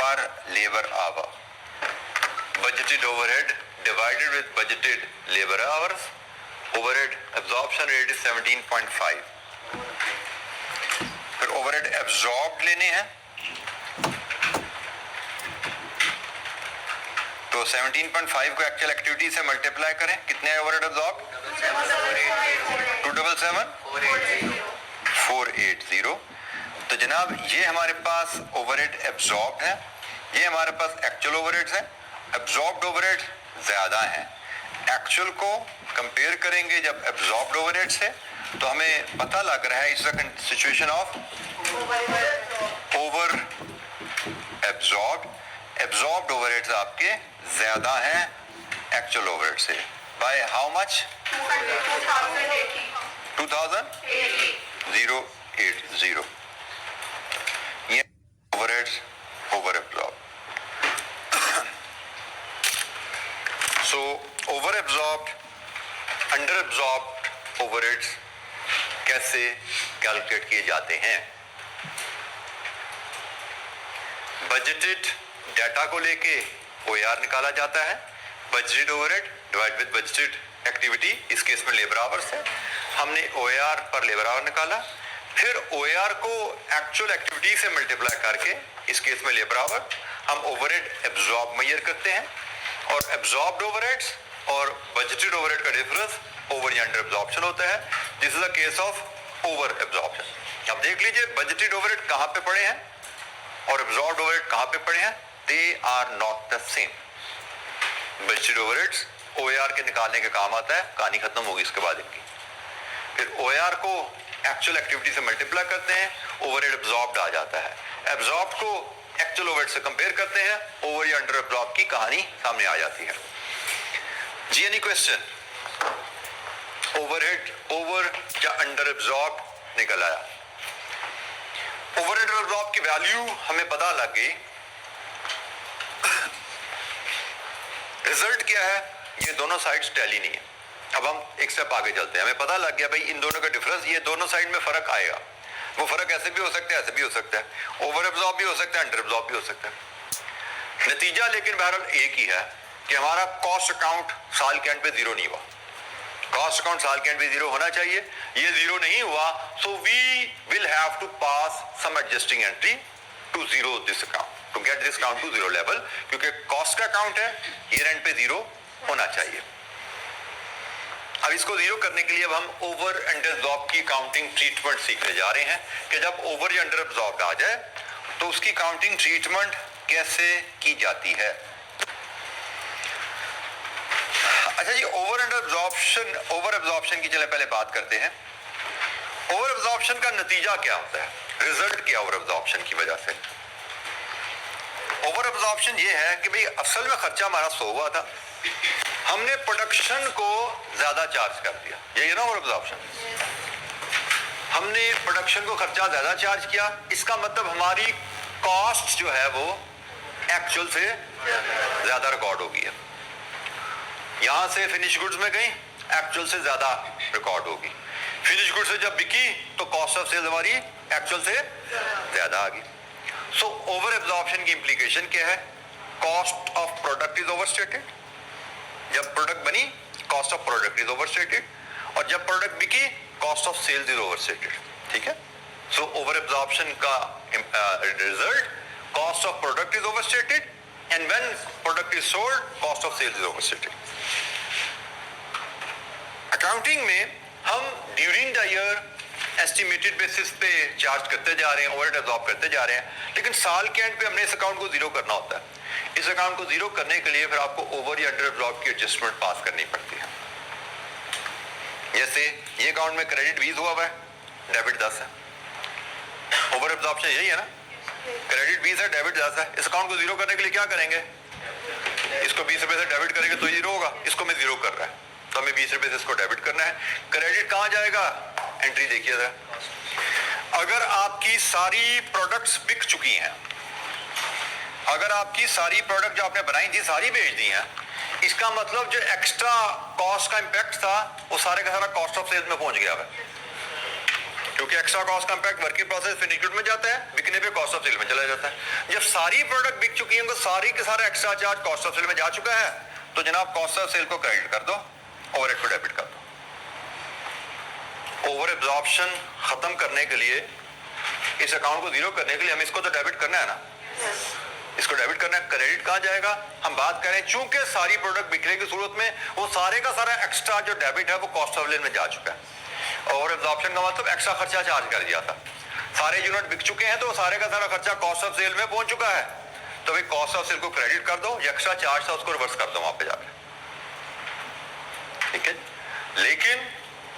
per labour our. Budgeted overhead divided with budgeted labour hours, overhead absorption rate is 17.5। फिर ओवरहेड एब्जॉर्ब्ड लेने हैं, तो 17.5 को एक्चुअल एक्टिविटी से मल्टीप्लाई करें, कितने है ओवरहेड एब्जॉर्ब्ड? 480। तो जनाब ये हमारे पास ओवरहेड एब्जॉर्ब्ड है, ये हमारे पास एक्चुअल ओवरहेड्स है। एब्जॉर्ब्ड ओवरहेड ज्यादा है, एक्चुअल को कंपेयर करेंगे जब एब्जॉर्ब्ड ओवरहेड से, तो हमें पता लग रहा है इस situation of over absorbed. Absorbed overheads आपके ज्यादा हैं एक्चुअल ओवरहेड से बाय हाउ मच 2080 ये overheads over absorb. So over absorbed under absorbed overheads कैसे कैलकुलेट किए जाते हैं? बजटेड डाटा को लेके OAR निकाला जाता है। Budgeted overhead divide with budgeted activity, इस केस में लेबर आवर्स है, हमने OAR पर लेबर आवर निकाला, फिर OAR को एक्चुअल एक्टिविटी से मल्टीप्लाई करके, इस केस में लेबर आवर, हम ओवरहेड एब्जॉर्ब मेजर करते हैं। और एब्जॉर्ब्ड ओवरहेड्स और बजटेड ओवरहेड का डिफरेंस ओवर या अंडर एब्जॉर्प्शन होता है। This is a case of over absorption. अब देख लीजिए बजटेड ओवरहेड कहां पे पड़े हैं और एब्जॉर्ब्ड ओवरहेड कहां पे पड़े हैं। They are not the same. Budgeted overheads OAR के निकालने के काम आता है, कहानी खत्म होगी इसके बाद इनकी। फिर OAR को एक्चुअल एक्टिविटी से मल्टीप्लाई करते हैं, ओवरहेड एब्जॉर्ब्ड आ जाता है। एब्जॉर्ब्ड को एक्चुअल ओवरहेड से कंपेयर करते हैं, ओवर या अंडर एब्जॉर्ब की कहानी सामने आ जाती है। जी एनी क्वेश्चन? ओवरहेड ओवर या अंडर एब्जॉर्ब निकल आया। ओवर अंडर एब्जॉर्ब की वैल्यू हमें पता लग गई। रिजल्ट क्या है? ये दोनों साइड्स टैली नहीं है। अब हम एक स्टेप आगे चलते हैं, हमें पता लग गया भाई इन दोनों का डिफरेंस, ये दोनों साइड में फर्क आएगा। वो फर्क ऐसे भी हो सकता है, ऐसे भी हो सकता है, ओवर एब्जॉर्ब भी हो सकता है, अंडर एब्जॉर्ब भी हो सकता है। नतीजा लेकिन बहरहाल एक ही है कि हमारा कॉस्ट अकाउंट साल के एंड पे जीरो नहीं हुआ। कॉस्ट अकाउंट साल के एंड पे जीरो होना चाहिए, ये जीरो नहीं हुआ, so we will have to pass some adjusting entry to zero this account, to get this account to zero level, क्योंकि कॉस्ट का अकाउंट है, ईयर एंड पे जीरो होना चाहिए। अब इसको जीरो करने के लिए अब हम ओवर अंडर एब्जॉर्ब की काउंटिंग ट्रीटमेंट सीखने जा रहे हैं कि जब ओवर या अंडर एब्जॉर्ब आ जाए तो उसकी काउंटिंग ट्रीटमेंट कैसे की जाती है। अच्छा जी, over under absorption, over absorption की चले पहले बात करते हैं। ओवर एब्जॉर्प्शन का नतीजा क्या होता है, रिजल्ट क्या ओवर एब्जॉर्प्शन की वजह से? ओवर एब्जॉर्प्शन ये है कि भाई असल में खर्चा हमारा 100 हुआ था, हमने प्रोडक्शन को ज्यादा चार्ज कर दिया, यही है ना ओवर एब्जॉर्प्शन। हमने प्रोडक्शन को खर्चा ज्यादा चार्ज किया, इसका मतलब हमारी कॉस्ट जो है वो एक्चुअल से ज्यादा रिकॉर्ड होगी। यहां से फिनिश गुड्स में गई, एक्चुअल से ज्यादा रिकॉर्ड होगी। फिनिश गुड्स से जब बिकी तो कॉस्ट ऑफ सेल्स हमारी एक्चुअल से ज्यादा आ गई। सो ओवर एब्जॉर्प्शन की इंप्लीकेशन क्या है? Cost of product is overstated. जब प्रोडक्ट बनी cost of product is overstated, और जब प्रोडक्ट बिकी cost of sales is overstated. ठीक है, सो ओवर एब्जॉर्प्शन का result, cost of product is overstated and when product is sold cost of sales is overstated. Accounting में हम during the year estimated basis पे चार्ज करते जा रहे हैं, ओवरहेड एब्जॉर्ब करते जा रहे हैं, लेकिन साल के एंड पे हमने इस अकाउंट को जीरो करना होता है। इस अकाउंट को जीरो करने के लिए फिर आपको ओवर या अंडर एब्जॉर्ब की एडजस्टमेंट पास करनी पड़ती है। जैसे ये अकाउंट में क्रेडिट 20 हुआ है, डेबिट 10 है। ओवर एब्जॉर्प्शन यही है ना, क्रेडिट 20 है, डेबिट 10 है। इस अकाउंट को जीरो करने के लिए क्या करेंगे? इसको 20 रुपए से डेबिट करेंगे तो जीरो होगा, इसको मैं जीरो कर रहा है तो हमें 20 रुपए से इसको डेबिट करना है। क्रेडिट कहां जाएगा? एंट्री देखिए जरा, अगर आपकी सारी प्रोडक्ट्स बिक चुकी हैं, अगर आपकी सारी प्रोडक्ट जो आपने बनाई थी सारी बेच दी हैं, इसका मतलब जो एक्स्ट्रा कॉस्ट का इंपैक्ट था वो सारे का सारा कॉस्ट ऑफ सेल्स में पहुंच गया है, क्योंकि एक्स्ट्रा कॉस्ट का impact working process finish good में जाता है, बिकने पे कॉस्ट ऑफ सेल में चला जाता है। जब सारी प्रोडक्ट बिक चुकी है तो सारी के सारा extra charge cost of sale में जा चुका है, तो जनाब कॉस्ट ऑफ सेल को क्रेडिट कर दो, ओवरहेड को डेबिट कर दो। ओवर एब्जॉर्प्शन खत्म करने के लिए, इस अकाउंट को जीरो करने के लिए हम इसको तो डेबिट करना है ना, इसको डेबिट करना है। क्रेडिट कहां जाएगा? हम बात करें चूंकि सारी प्रोडक्ट बिकने की सूरत में वो सारे का सारा एक्स्ट्रा जो डेबिट है वो कॉस्ट ऑफ सेल में जा चुका है। ओवर एब्जॉर्प्शन का मतलब एक्स्ट्रा खर्चा चार्ज कर दिया था, सारे यूनिट बिक चुके हैं तो सारे का सारा खर्चा कॉस्ट ऑफ सेल में पहुंच चुका है, तो भाई कॉस्ट ऑफ सेल को क्रेडिट कर दो, एक्स्ट्रा चार्ज था उसको रिवर्स कर दो वहां पे जाकर। ठीक है, लेकिन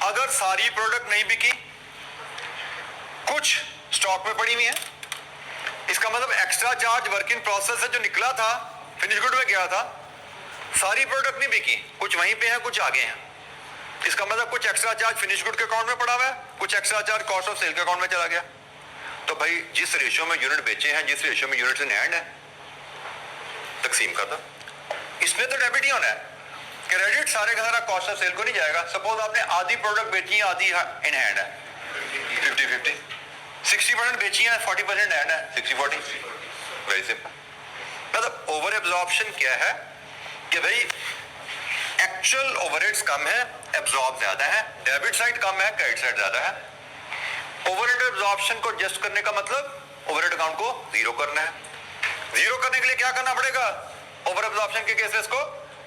अगर सारी प्रोडक्ट नहीं बिकी, कुछ स्टॉक में पड़ी हुई है, इसका मतलब extra charge work in process से जो निकला था फिनिश गुड में गया था, सारी प्रोडक्ट नहीं बिकी, कुछ वहीं पे है, कुछ आगे हैं। इसका मतलब कुछ एक्स्ट्रा चार्ज फिनिश गुड के अकाउंट में पड़ा हुआ है, कुछ extra charge cost of sale के अकाउंट में चला गया। तो भाई जिस रेशियो में यूनिट बेचे हैं, जिस रेशियो में यूनिट्स इन हैंड है, तकसीम कर दो। इसमें तो डेबिट ही होना है, क्रेडिट सारे का सारा कॉस्ट ऑफ सेल को नहीं जाएगा। सपोज आपने आधी प्रोडक्ट बेची है, आधी इन हैंड है, 50-50, 60% बेची है, 40% हैंड है, 60-40। Very simple. मतलब ओवर एब्जॉर्प्शन क्या है कि भाई एक्चुअल ओवरहेड्स कम है, एब्जॉर्ब ज्यादा है, डेबिट साइड कम है, क्रेडिट साइड ज्यादा है। ओवरहेड एब्जॉर्प्शन को एडजस्ट करने का मतलब ओवरहेड अकाउंट को जीरो करना है। जीरो करने के लिए क्या करना पड़ेगा? ओवर एब्जॉर्प्शन के केसेस को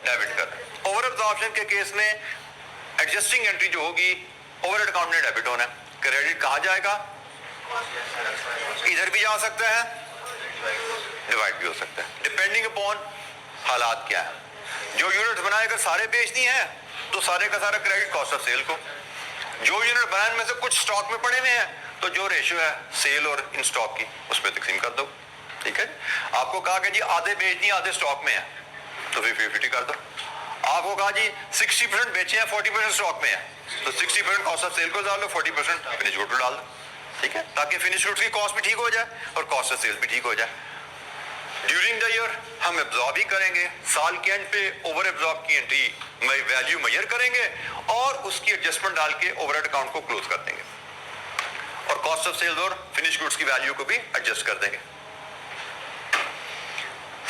डेबिट कर। ओवर एब्जॉर्प्शन के केस में एडजस्टिंग एंट्री जो होगी ओवरहेड अकाउंट में डेबिट होना है। क्रेडिट कहां जाएगा? इधर भी जा सकता है, डिवाइड भी हो सकता है, डिपेंडिंग अपॉन हालात क्या है। जो यूनिट बनाए अगर सारे बेचनी है तो सारे का सारा क्रेडिट कॉस्ट ऑफ सेल को। जो यूनिट बनाने में से कुछ स्टॉक में पड़े हुए हैं तो जो रेशियो है सेल और इन स्टॉक की उस पर तकसीम कर दो। ठीक है, आपको कहा कि जी आधे बेचनी आधे स्टॉक में है तो 50-50 कर दो। आपको कहा जी 60% बेचे हैं, 40% स्टॉक में है तो 60% कॉस्ट ऑफ सेल को डाल लो, 40% फिनिश गुड डाल दो। ठीक है, ताकि फिनिश गुड्स की कॉस्ट भी ठीक हो जाए और कॉस्ट ऑफ सेल भी ठीक हो जाए। ड्यूरिंग द ईयर हम एब्जॉर्ब ही करेंगे, साल के एंड पे ओवर एब्जॉर्ब की एंट्री वैल्यू मेजर करेंगे और उसकी एडजस्टमेंट डाल के ओवरहेड अकाउंट को क्लोज कर देंगे और कॉस्ट ऑफ सेल्स और फिनिश गुड्स की वैल्यू को भी एडजस्ट कर देंगे।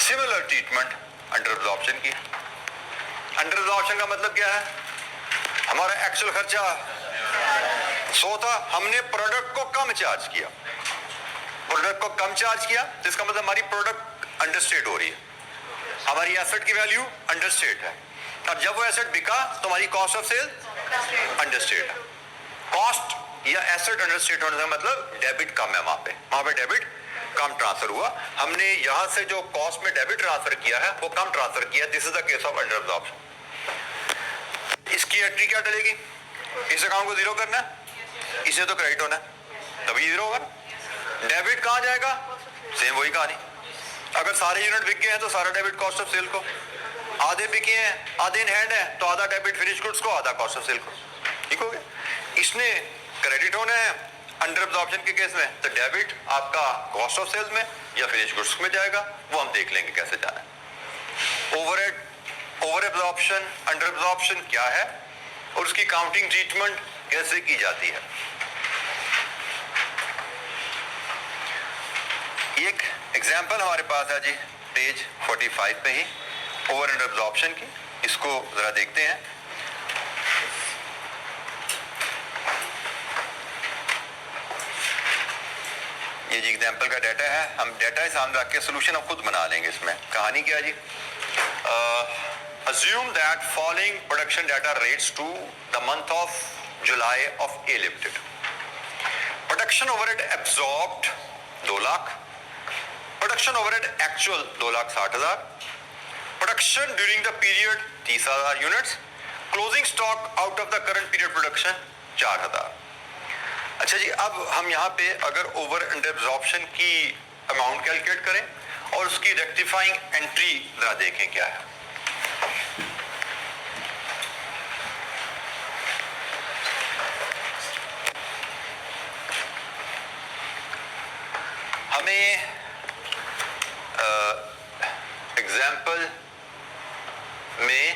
सिमिलर ट्रीटमेंट अंडर एब्जॉर्प्शन की। अंडर एब्जॉर्प्शन का मतलब क्या है? हमारा एक्चुअल खर्चा 100 था, हमने प्रोडक्ट को कम चार्ज किया। प्रोडक्ट को कम चार्ज किया तो इसका मतलब हमारी प्रोडक्ट अंडरस्टेट हो रही है, हमारी एसेट की वैल्यू अंडरस्टेट है। और जब वो एसेट बिका तो हमारी कॉस्ट ऑफ सेल अंडरस्टेट है। कॉस्ट या एसेट अंडरस्टेट होने का मतलब डेबिट कम है, वहां पे डेबिट कम ट्रांसफर हुआ। हमने यहां से जो कॉस्ट में डेबिट ट्रांसफर किया है वो कम ट्रांसफर किया। This is the case of under absorption. इसकी एंट्री क्या डलेगी? इस अकाउंट को जीरो करना है, इसे तो क्रेडिट होना है तभी जीरो होगा। डेबिट कहां जाएगा? सेम वही कहानी। अगर सारे यूनिट बिक गए हैं तो सारा डेबिट कॉस्ट ऑफ सेल को, आधे बिके हैं आधे इन हैंड है तो आधा डेबिट फिनिश गुड्स को, आधा कॉस्ट ऑफ सेल को। ठीक हो गया। इसने क्रेडिट होना है अंडर एब्जॉर्प्शन के केस में तो डेबिट आपका कॉस्ट ऑफ सेल्स में या फिनिश गुड्स में जाएगा, वो हम देख लेंगे कैसे जाना है। Overhead, over absorption, under absorption क्या है और उसकी काउंटिंग ट्रीटमेंट कैसे की जाती है। एक एग्जाम्पल हमारे पास है जी पेज 45 पे ही ओवर अंडर एब्जॉर्प्शन की, इसको जरा देखते हैं। ये जी एग्जाम्पल का डाटा है, हम डाटा सामने रख के सोल्यूशन हम खुद बना लेंगे। इसमें कहानी क्या है जी? assume that following production data rates to the month of July of A Limited. Production overhead absorbed 2 lakh, production overhead actual 2,60,000, production during the period 30,000 units, closing stock out of the current period production 4,000। अच्छा जी, अब हम यहाँ पे अगर ओवर अंडर एब्जॉर्प्शन की अमाउंट कैलकुलेट करें और उसकी रेक्टिफाइंग एंट्री जरा देखें क्या है। हमें एग्जाम्पल में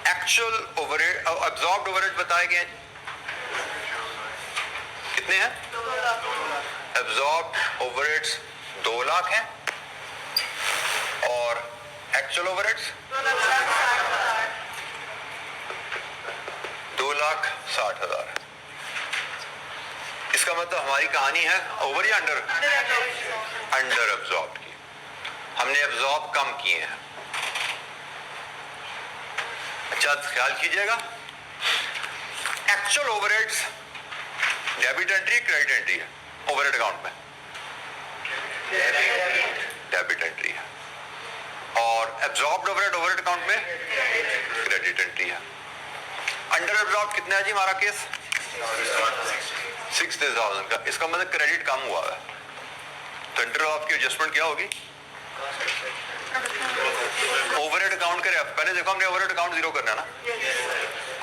एक्चुअल ओवरहेड, एब्जॉर्ब्ड ओवरहेड बताए गए कितने हैं? एब्जॉर्ब्ड ओवरहेड्स 2 लाख हैं और एक्चुअल ओवरहेड्स 2,60,000। इसका मतलब हमारी कहानी है ओवर या अंडर? अंडर एब्जॉर्ब की। हमने एब्जॉर्ब कम किए हैं। अच्छा ख्याल कीजिएगा, actual overheads debit entry credit entry है ओवरहेड अकाउंट में? डेबिट एंट्री है। और एब्जॉर्ब्ड ओवरहेड ओवरहेड अकाउंट में क्रेडिट एंट्री है। अंडर एब्जॉर्ब कितना है जी हमारा केस? 60,000 का। इसका मतलब क्रेडिट कम हुआ है तो अंडर एब्जॉर्ब की एडजस्टमेंट क्या होगी? ओवरहेड अकाउंट का पहले देखो हमने ओवरहेड अकाउंट जीरो करना है ना,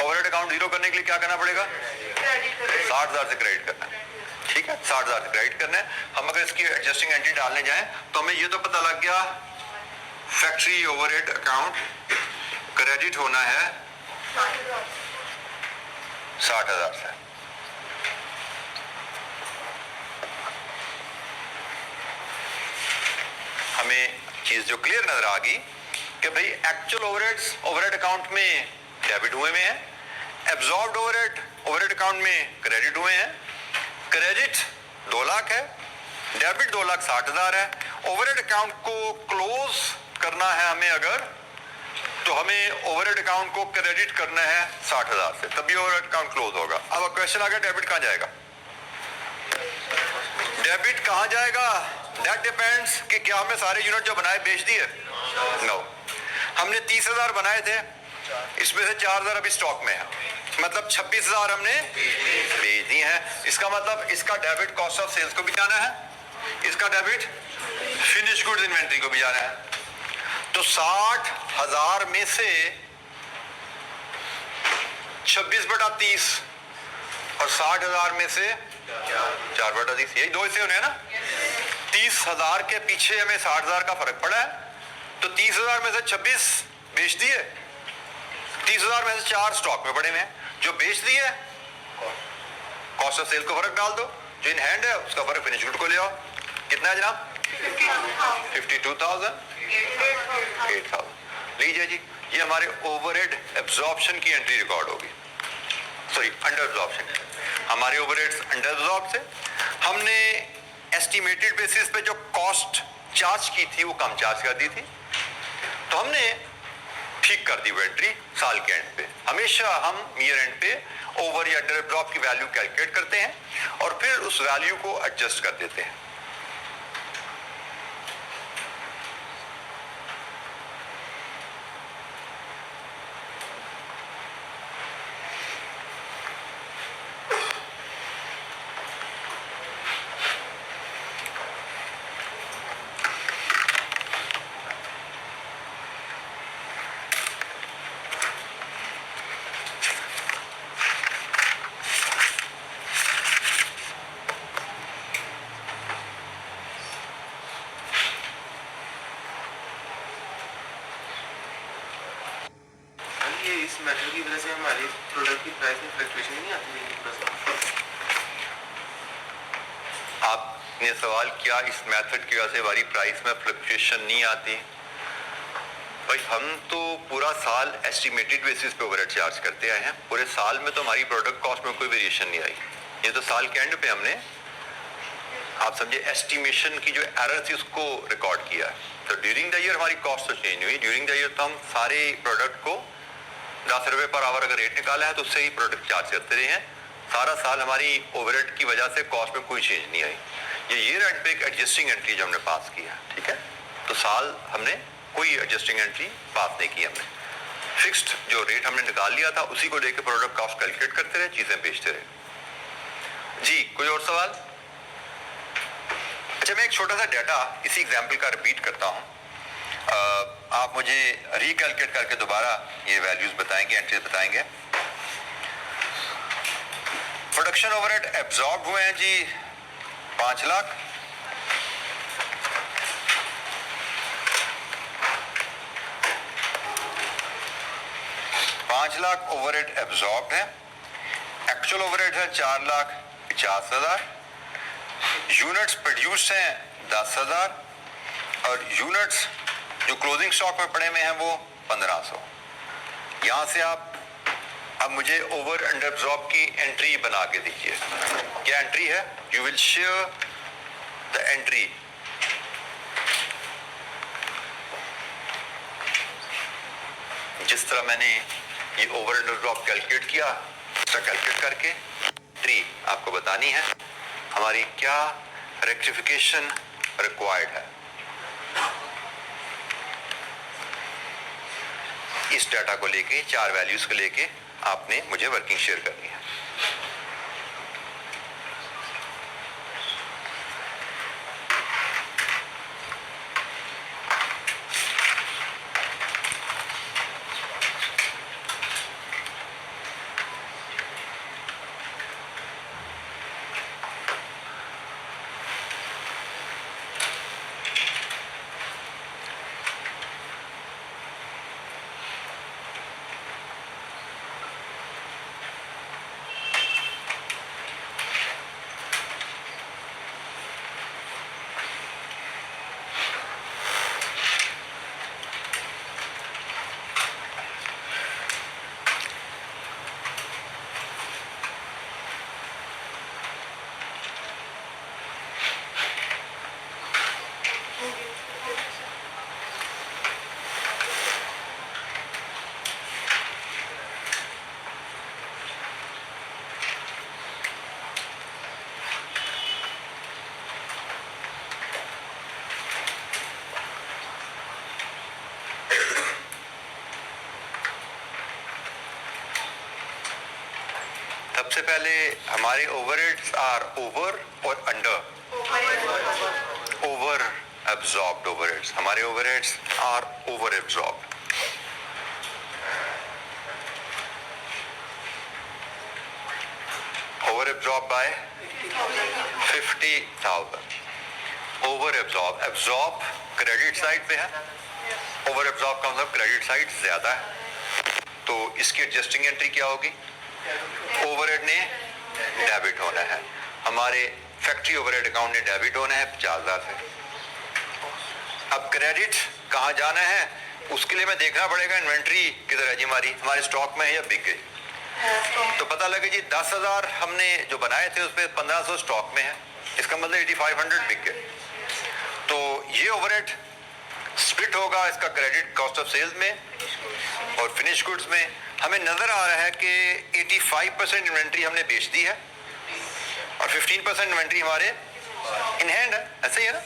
ओवरहेड अकाउंट जीरो करने के लिए क्या करना पड़ेगा, 60,000 से क्रेडिट करना है, ठीक है, 60,000 से क्रेडिट करना है। हम अगर इसकी एडजस्टिंग एंट्री डालने जाएं तो हमें ये तो पता लग गया फैक्ट्री ओवरहेड अकाउंट क्रेडिट होना है 60,000 से। हमें चीज जो क्लियर नजर आ गई कि भाई एक्चुअल ओवरहेड्स ओवरहेड अकाउंट में डेबिट हुए में है, एब्जॉर्ब्ड ओवरहेड ओवरहेड अकाउंट में क्रेडिट हुए हैं। क्रेडिट 2 लाख है, डेबिट 2,60,000 है। ओवरहेड अकाउंट को क्लोज करना है हमें अगर, तो हमें ओवरहेड अकाउंट को क्रेडिट करना है 60,000 से, तभी ओवरहेड अकाउंट क्लोज होगा। अब क्वेश्चन आ गया डेबिट कहां जाएगा, डेबिट कहां जाएगा, दैट डिपेंड्स कि क्या हमने सारे यूनिट जो बनाए बेच दिए, नो। हमने 30,000 बनाए थे, इसमें से 4,000 अभी स्टॉक में है, मतलब 26,000 हमने बेच दी है। इसका मतलब इसका डेबिट कॉस्ट ऑफ सेल्स को भी जाना है, इसका डेबिट फिनिश गुड्स इन्वेंट्री को भी जाना है। तो 60,000 में से 26/30 और 60,000 में से 4/30, यही 2 हिस्से होने हैं ना। 30,000 के पीछे हमें 60,000 का फर्क पड़ा है, तो 30,000 में से 26 बेच दिए, 30,000 में से 4 स्टॉक में पड़े हुए हैं। जो बेच दिए कॉस्ट ऑफ सेल को फर्क डाल दो, जो इन हैंड है उसका फर्क फिनिश गुड को ले आओ। कितना है जनाब, 52,000, 8,000। लीजिए जी, ये हमारे ओवरहेड एब्जॉर्प्शन की एंट्री रिकॉर्ड होगी, सॉरी अंडर एब्जॉर्प्शन। हमारे ओवरहेड्स अंडर एब्जॉर्ब से हमने एस्टिमेटेड बेसिस पे जो कॉस्ट चार्ज की थी वो कम चार्ज कर दी थी, तो हमने ठीक कर दी वो एंट्री साल के एंड पे। हमेशा हम ईयर एंड पे ओवर या अंडर एब्जॉर्ब की वैल्यू कैलकुलेट करते हैं और फिर उस वैल्यू को एडजस्ट कर देते हैं। इस मेथड की वजह से हमारी प्रोडक्ट की प्राइस में फ्लक्चुएशन नहीं आती है। आपने सवाल किया इस मेथड की वजह से हमारी प्राइस में फ्लक्चुएशन नहीं आती। भाई हम तो पूरा साल एस्टिमेटेड बेसिस पे ओवरहेड चार्ज करते आए हैं, पूरे साल में तो हमारी प्रोडक्ट कॉस्ट में कोई वेरिएशन नहीं आई। ये तो साल के एंड पे हमने, आप समझे, एस्टिमेशन की जो एरर थी उसको रिकॉर्ड किया है। तो ड्यूरिंग द ईयर हमारी कॉस्ट तो चेंज हुई, ड्यूरिंग द ईयर तो हम सारे प्रोडक्ट को 10 रुपए पर आवर अगर रेट निकाला है तो उससे ही प्रोडक्ट चार्ज करते रहे हैं। सारा साल हमारी ओवरहेड की वजह से कॉस्ट में कोई चेंज नहीं आई। ये ईयर एंड पे एक एडजस्टिंग एंट्री जो हमने पास किया, ठीक है, तो साल हमने कोई एडजस्टिंग एंट्री पास नहीं की। हमने फिक्स्ड जो रेट हमने निकाल लिया था उसी को लेकर प्रोडक्ट कॉस्ट कैलकुलेट करते रहे, चीजें बेचते रहे। जी कोई और सवाल? अच्छा, मैं एक छोटा सा डाटा इसी एग्जाम्पल का रिपीट करता हूँ, आप मुझे रिकैलकुलेट करके दोबारा ये वैल्यूज बताएंगे, एंट्रीज बताएंगे। प्रोडक्शन ओवरहेड एब्जॉर्ब हुए हैं जी 5 लाख, ओवरहेड एब्जॉर्ब है। एक्चुअल ओवरहेड है 4,50,000, यूनिट्स प्रोड्यूस हैं 10,000 और यूनिट्स जो क्लोजिंग स्टॉक में पड़े हुए हैं वो 1,500। यहां से आप अब मुझे ओवर अंडर एब्जॉर्ब की एंट्री बना के दीजिए। क्या एंट्री है? You will share the entry जिस तरह मैंने ये ओवर अंडर एब्जॉर्ब कैलकुलेट किया, उसका कैलकुलेट करके एंट्री आपको बतानी है हमारी क्या रेक्टिफिकेशन रिक्वायर्ड है। इस डाटा को लेके, 4 वैल्यूज को लेके आपने मुझे वर्किंग शेयर करनी है। सबसे पहले हमारे ओवरहेड्स आर ओवर और अंडर। ओवर एब्जॉर्ब्ड ओवरहेड्स, हमारे overheads are over absorbed. Over absorb by 50,000। Over absorb, absorb credit side पे है, ओवर एब्जॉर्ब का मतलब क्रेडिट साइड ज्यादा है, तो इसकी एडजस्टिंग एंट्री क्या होगी? ओवरहेड ने डेबिट होना है, हमारे फैक्ट्री ओवरहेड अकाउंट ने डेबिट होना है 50,000 से। अब क्रेडिट कहाँ जाना है उसके लिए मैं देखना पड़ेगा इन्वेंट्री किधर है जी, हमारे स्टॉक में है या बिक गई। तो पता लगे जी 10,000 हमने जो बनाए थे उस पर 1500 स्टॉक में है, इसका मतलब 8500 बिक गए। तो ये ओवरहेड स्प्लिट होगा इसका क्रेडिट कॉस्ट ऑफ सेल्स में और फिनिश गुड्स में। हमें नजर आ रहा है कि 85% इन्वेंट्री हमने बेच दी है और 15% इन्वेंट्री हमारे इन हैंड है, ऐसे ही है ना।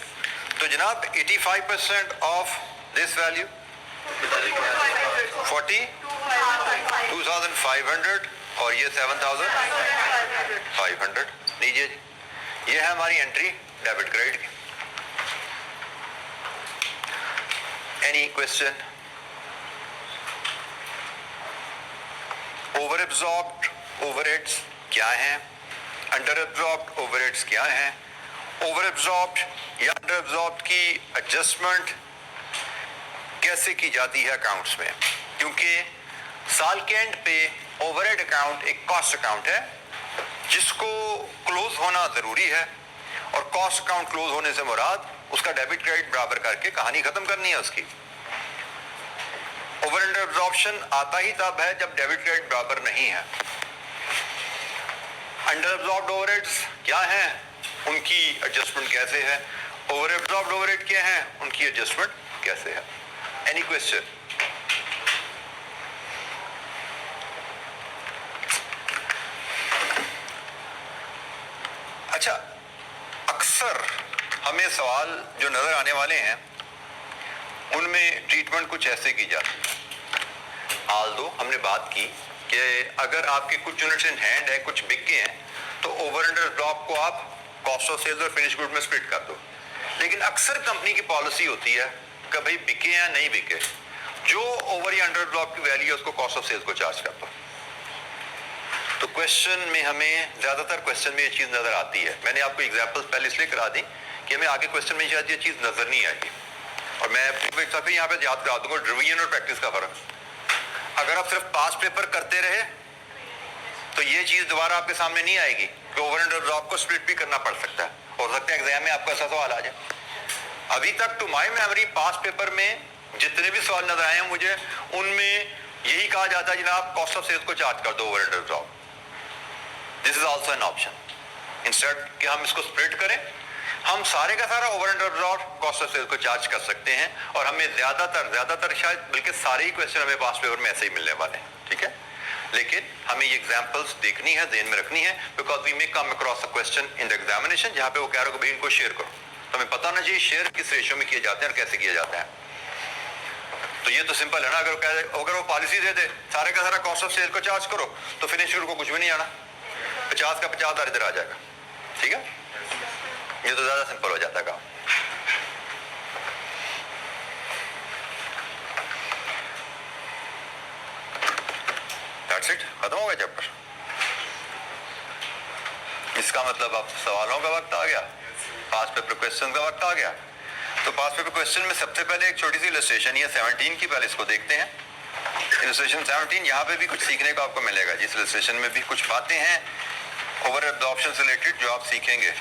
तो जनाब 85% ऑफ दिस वैल्यू 42,500 और ये 7,500 लीजिए जी, ये है हमारी एंट्री डेबिट क्रेडिट की। Any question? Over absorbed overheads क्या हैं, अंडर एब्जॉर्ब्ड ओवरहेड्स क्या हैं, ओवर एब्जॉर्ब्ड या अंडर एब्जॉर्ब्ड की एडजस्टमेंट कैसे की जाती है अकाउंट्स में, क्योंकि साल के एंड पे ओवरहेड अकाउंट एक कॉस्ट अकाउंट है जिसको क्लोज होना जरूरी है और कॉस्ट अकाउंट क्लोज होने से मुराद उसका डेबिट क्रेडिट बराबर करके कहानी खत्म करनी है उसकी। ओवर अंडर एब्जॉर्प्शन आता ही तब है जब डेबिट क्रेडिट बराबर नहीं है। अंडर एब्जॉर्ब्ड ओवरहेड्स क्या हैं, उनकी एडजस्टमेंट कैसे है, ओवर एब्जॉर्ब्ड ओवरहेड क्या है, उनकी एडजस्टमेंट कैसे है। Any question? अच्छा, अक्सर हमें सवाल जो नजर आने वाले हैं उनमें ट्रीटमेंट कुछ ऐसे की जाती है। आल्दो हमने बात की कि अगर आपके कुछ यूनिट्स इन हैंड है, कुछ बिक गए हैं, तो ओवर अंडर ड्रॉप को आप कॉस्ट ऑफ सेल्स और फिनिश गुड में स्प्लिट कर दो। लेकिन अक्सर कंपनी की पॉलिसी होती है कि भाई बिके या नहीं बिके, जो ओवर या अंडर ड्रॉप की वैल्यू है उसको कॉस्ट ऑफ सेल्स को चार्ज कर दो। तो क्वेश्चन में हमें ज्यादातर क्वेश्चन में ये चीज नजर आती है। मैंने आपको एग्जांपल्स पहले इसलिए करा दी कि हमें आगे क्वेश्चन में शायद ये चीज नजर नहीं आएगी। और मैं यहाँ पे याद करा दूंगा रिवीजन और प्रैक्टिस का फर्क। अगर आप सिर्फ पास पेपर करते रहे तो ये चीज दोबारा आपके सामने नहीं आएगी कि ओवर अंडर ड्रॉप को स्प्लिट भी करना पड़ सकता है। हो सकता है एग्जाम में आपका ऐसा सवाल आ जाए। अभी तक to my memory pass paper में जितने भी सवाल नजर आए हैं मुझे, उनमें यही कहा जाता है जनाब कॉस्ट ऑफ सेल्स को चार्ज कर दो over under drop. This is also an option. Instead कि हम इसको स्प्लिट करें, हम सारे का सारा over under drop cost of sales को चार्ज कर सकते हैं और हमें ज्यादातर शायद बल्कि सारे ही क्वेश्चन हमें पास पेपर में ऐसे ही मिलने वाले हैं। ठीक है, लेकिन हमें ये एग्जांपल्स देखनी है, ध्यान में रखनी है, because we may come across a question in the examination जहां पे वो कह रहे हो कि भाई इनको शेयर करो, तो हमें पता ना चाहिए शेयर किस रेशियो में किए जाते हैं और कैसे किया जाता है। तो ये तो सिंपल है ना, अगर वो पॉलिसी दे दे सारे का सारा कॉस्ट ऑफ सेल को चार्ज करो तो फिनिश को कुछ भी नहीं आना, 50 का 50 इधर आ जाएगा। ठीक है, ये तो ज्यादा सिंपल हो जाता है काम। That's it, खत्म हो गया चैप्टर। इसका मतलब अब सवालों का वक्त आ गया, पास पेपर क्वेश्चन का वक्त आ गया। तो पास पेपर क्वेश्चन में सबसे पहले एक छोटी सी इलस्ट्रेशन ये 17 की, पहले इसको देखते हैं। इलस्ट्रेशन 17, यहाँ पे भी कुछ सीखने को आपको मिलेगा। जिस इलस्ट्रेशन में भी कुछ बातें हैं ओवर एब्जॉर्प्शन से रिलेटेड जो आप सीखेंगे।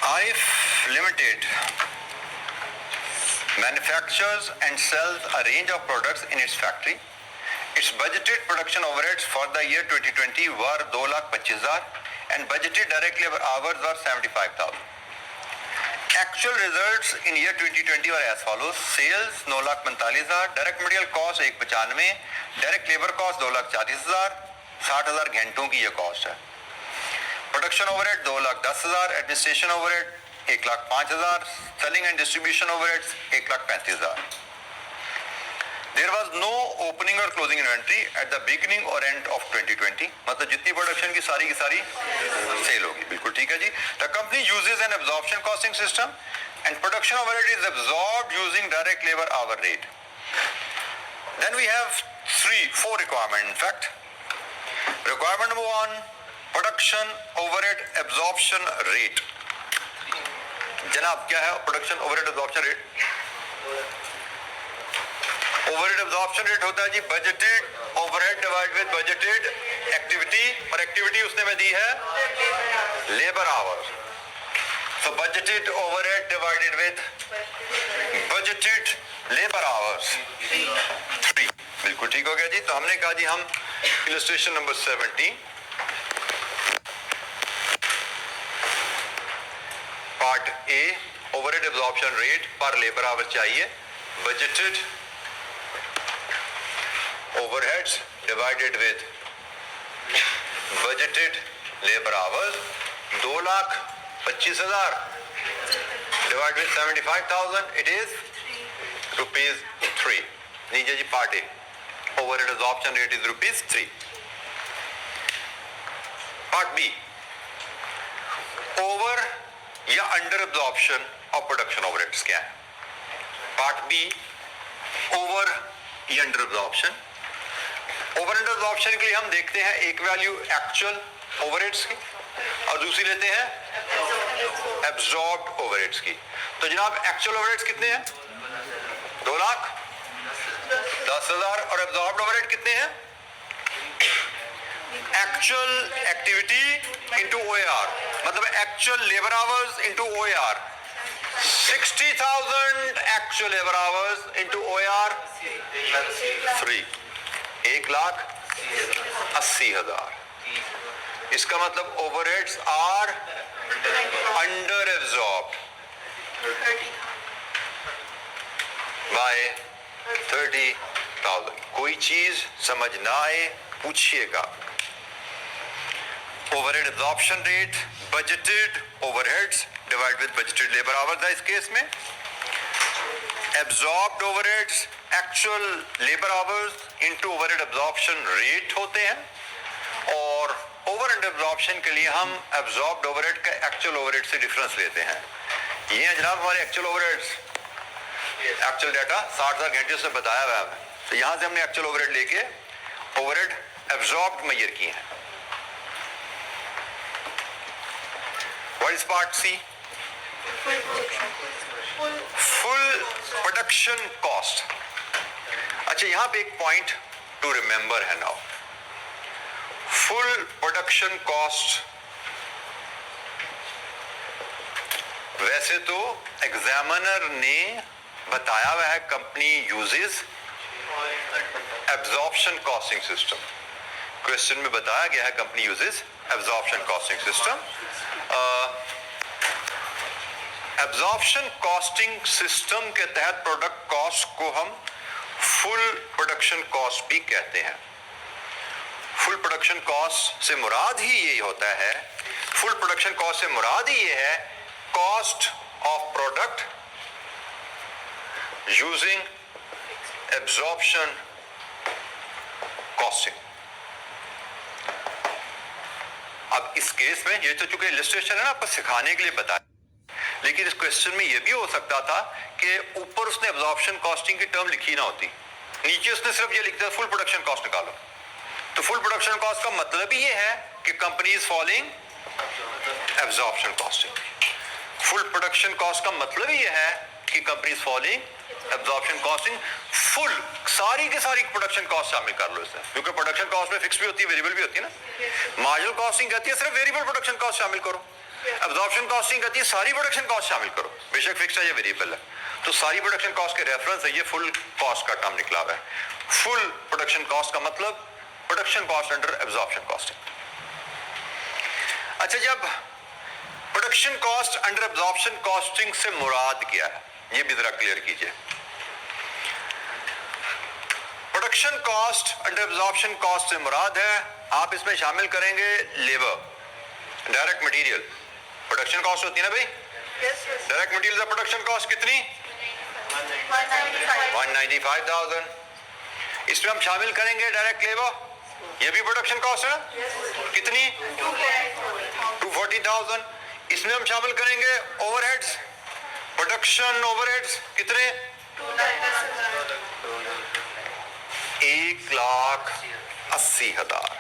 IF Limited manufactures and sells a range of products in its factory. Its budgeted production overheads for the year 2020 were 2,25,000 and budgeted direct labor hours were 75,000. Actual results in year 2020 were as follows: sales 9,45,000, direct material cost 195, direct labor cost 2,40,000, 60,000 घंटों की ये कॉस्ट है. Production overhead 2,10,000, administration overhead 1,05,000, selling and distribution overheads 1,35,000. There was no opening or closing inventory at the beginning or end of 2020. मतलब जितनी प्रोडक्शन की सारी सेल होगी. बिल्कुल ठीक है जी. The company uses an absorption costing system and production overhead is absorbed using direct labor hour rate. Then we have 4 requirements. In fact, requirement number 1, production overhead absorption rate. जनाब क्या है production overhead absorption rate? Overhead absorption rate होता है जी budgeted overhead divide with budgeted activity, और एक्टिविटी उसने में दी है labour hours. So budgeted overhead divided with budgeted labour hours 3. बिल्कुल ठीक हो गया जी. तो हमने कहा जी हम इलस्ट्रेशन नंबर 17 पार्ट ए ओवरहेड एब्जॉर्प्शन रेट पर लेबर आवर चाहिए. Budgeted overheads divided with budgeted labor hours 2,25,000 divided with 75,000 it is rupees 3. नीचे जी part A overhead absorption rate is rupees 3. Part B over या under absorption of production overheads क्या है? पार्ट बी ओवर या under absorption. Over under absorption के लिए हम देखते हैं एक वैल्यू एक्चुअल ओवरहेड्स की और दूसरी लेते हैं एब्जॉर्ब्ड ओवरहेड्स की. तो जनाब एक्चुअल ओवरहेड्स कितने हैं? 2,10,000 और एब्जॉर्ब्ड ओवरहेड कितने हैं? एक्चुअल एक्टिविटी इनटू OAR मतलब actual labour hours into OAR 60,000 actual labour hours into OAR 3 1,80,000. इसका मतलब overheads are under absorbed by 30,000. कोई चीज समझ ना आए पूछिएगा. Overhead absorption rate budgeted overheads divide with budgeted labour hours है इस केस में. Absorbed overheads actual labour hours into overhead absorption rate होते हैं और ओवर अंडर एब्जॉर्प्शन के लिए हम एब्जॉर्ब्ड ओवरहेड का एक्चुअल ओवरहेड से डिफरेंस लेते हैं. ये है जनाब हमारे एक्चुअल ओवरहेड्स. एक्चुअल डाटा 60,000 घंटे से बताया हुआ है. तो यहां से हमने एक्चुअल ओवरहेड लेके ओवरहेड एब्जॉर्ब्ड मेजर किए हैं. What is part C? Full production cost. अच्छा यहां पे एक पॉइंट टू रिमेंबर है नाउ. फुल प्रोडक्शन कॉस्ट वैसे तो एग्जामिनर ने बताया हुआ है company uses absorption costing system. Question में बताया गया है company uses absorption costing system. Absorption costing system के तहत प्रोडक्ट कॉस्ट को हम फुल प्रोडक्शन कॉस्ट भी कहते हैं. फुल प्रोडक्शन कॉस्ट से मुराद ही यही होता है, फुल प्रोडक्शन कॉस्ट से मुराद ही ये है cost of product using absorption costing. अब इस केस में ये तो चूंकि इलस्ट्रेशन है ना आपको सिखाने के लिए बताया, लेकिन इस क्वेश्चन में यह भी हो सकता था कि ऊपर उसने एब्जॉर्प्शन कॉस्टिंग की टर्म लिखी ना होती, नीचे उसने सिर्फ ये लिख दिया फुल प्रोडक्शन कॉस्ट निकालो. तो फुल प्रोडक्शन कॉस्ट का मतलब ही ये है कि company is following absorption costing. Full production cost का मतलब ही ये है कि company is following absorption costing. Full सारी की सारी प्रोडक्शन कॉस्ट शामिल कर लो इसमें, क्योंकि प्रोडक्शन कॉस्ट में फिक्स भी होती है वेरिएबल भी होती है ना. मार्जिनल कॉस्टिंग कहती है सिर्फ वेरिएबल प्रोडक्शन कॉस्ट शामिल करो. एब्जॉर्प्शन कॉस्टिंग कहती है सारी प्रोडक्शन कॉस्ट शामिल करो, बेशक फिक्स है या वेरिएबल है. तो सारी प्रोडक्शन कॉस्ट के रेफरेंस है ये फुल कॉस्ट का टर्म निकला हुआ है. फुल प्रोडक्शन कॉस्ट का मतलब production cost under absorption costing. अच्छा, जब production cost under absorption costing से मुराद क्या है, ये भी जरा क्लियर कीजिए। Production cost under absorption cost से मुराद है, आप इसमें शामिल करेंगे labour, direct material. Production cost होती है ना भाई, डायरेक्ट मटेरियल प्रोडक्शन कॉस्ट कितनी? 195,000। इसमें हम शामिल करेंगे डायरेक्ट लेबर, ये भी प्रोडक्शन कॉस्ट है, कितनी? 240,000। इसमें हम शामिल करेंगे ओवरहेड्स, प्रोडक्शन ओवरहेड्स कितने? 1,80,000।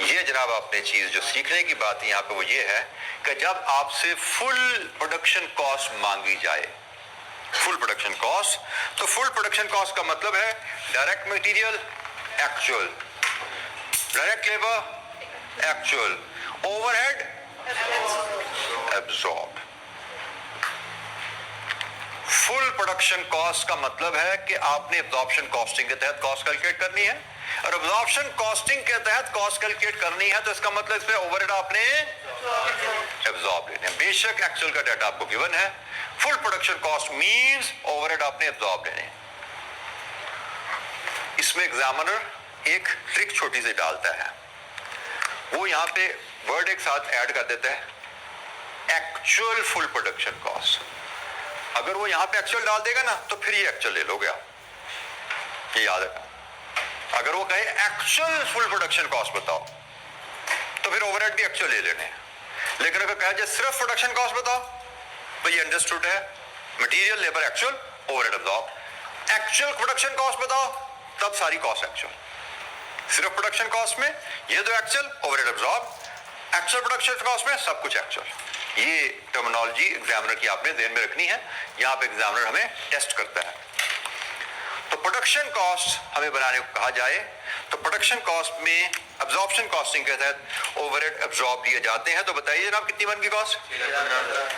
ये जनाब आपने चीज जो सीखने की बात यहाँ पे वो ये है कि जब आपसे फुल प्रोडक्शन कॉस्ट मांगी जाए, फुल प्रोडक्शन कॉस्ट, तो फुल प्रोडक्शन कॉस्ट का मतलब है direct material actual, direct labour actual, overhead absorb. Full production cost का मतलब है कि आपने एब्जॉर्प्शन कॉस्टिंग के तहत कॉस्ट कैलकुलेट करनी है, और एब्जॉर्प्शन कॉस्टिंग के तहत कॉस्ट कैलकुलेट करनी है तो इसका मतलब इसमें ओवरहेड आपने एब्जॉर्ब लेने हैं। बेशक एक्चुअल का डाटा आपको गिवन है, full production cost means overhead आपने एब्जॉर्ब लेने हैं। इसमें एग्जामिनर एक ट्रिक छोटी सी डालता है, वो यहां पे वर्ड एक साथ ऐड कर देता है, एक्चुअल फुल प्रोडक्शन कॉस्ट। अगर वो यहां पे एक्चुअल डाल देगा ना तो फिर ये एक्चुअल ले लोगे आप, ये याद है। अगर वो कहे एक्चुअल फुल प्रोडक्शन कॉस्ट बताओ तो फिर ओवरहेड भी एक्चुअल ले लेने हैं। लेकिन अगर कहे सिर्फ प्रोडक्शन कॉस्ट बताओ तो ये अंडरस्टूड है, material labour actual, overhead absorb. Actual production cost बताओ तब सारी कॉस्ट एक्चुअल, सिर्फ प्रोडक्शन कॉस्ट में ये तो actual, overhead absorb, actual production cost में सब कुछ एक्चुअल। ये टर्मिनोलॉजी एग्जामिनर की आपने ध्यान में रखनी है, यहां पे एग्जामिनर हमें टेस्ट करता है। तो प्रोडक्शन कॉस्ट हमें बनाने को कहा जाए तो प्रोडक्शन कॉस्ट में एब्जॉर्प्शन कॉस्टिंग के तहत ओवरहेड एब्जॉर्ब लिए जाते हैं। तो बताइए जनाब कितनी बन की कॉस्ट?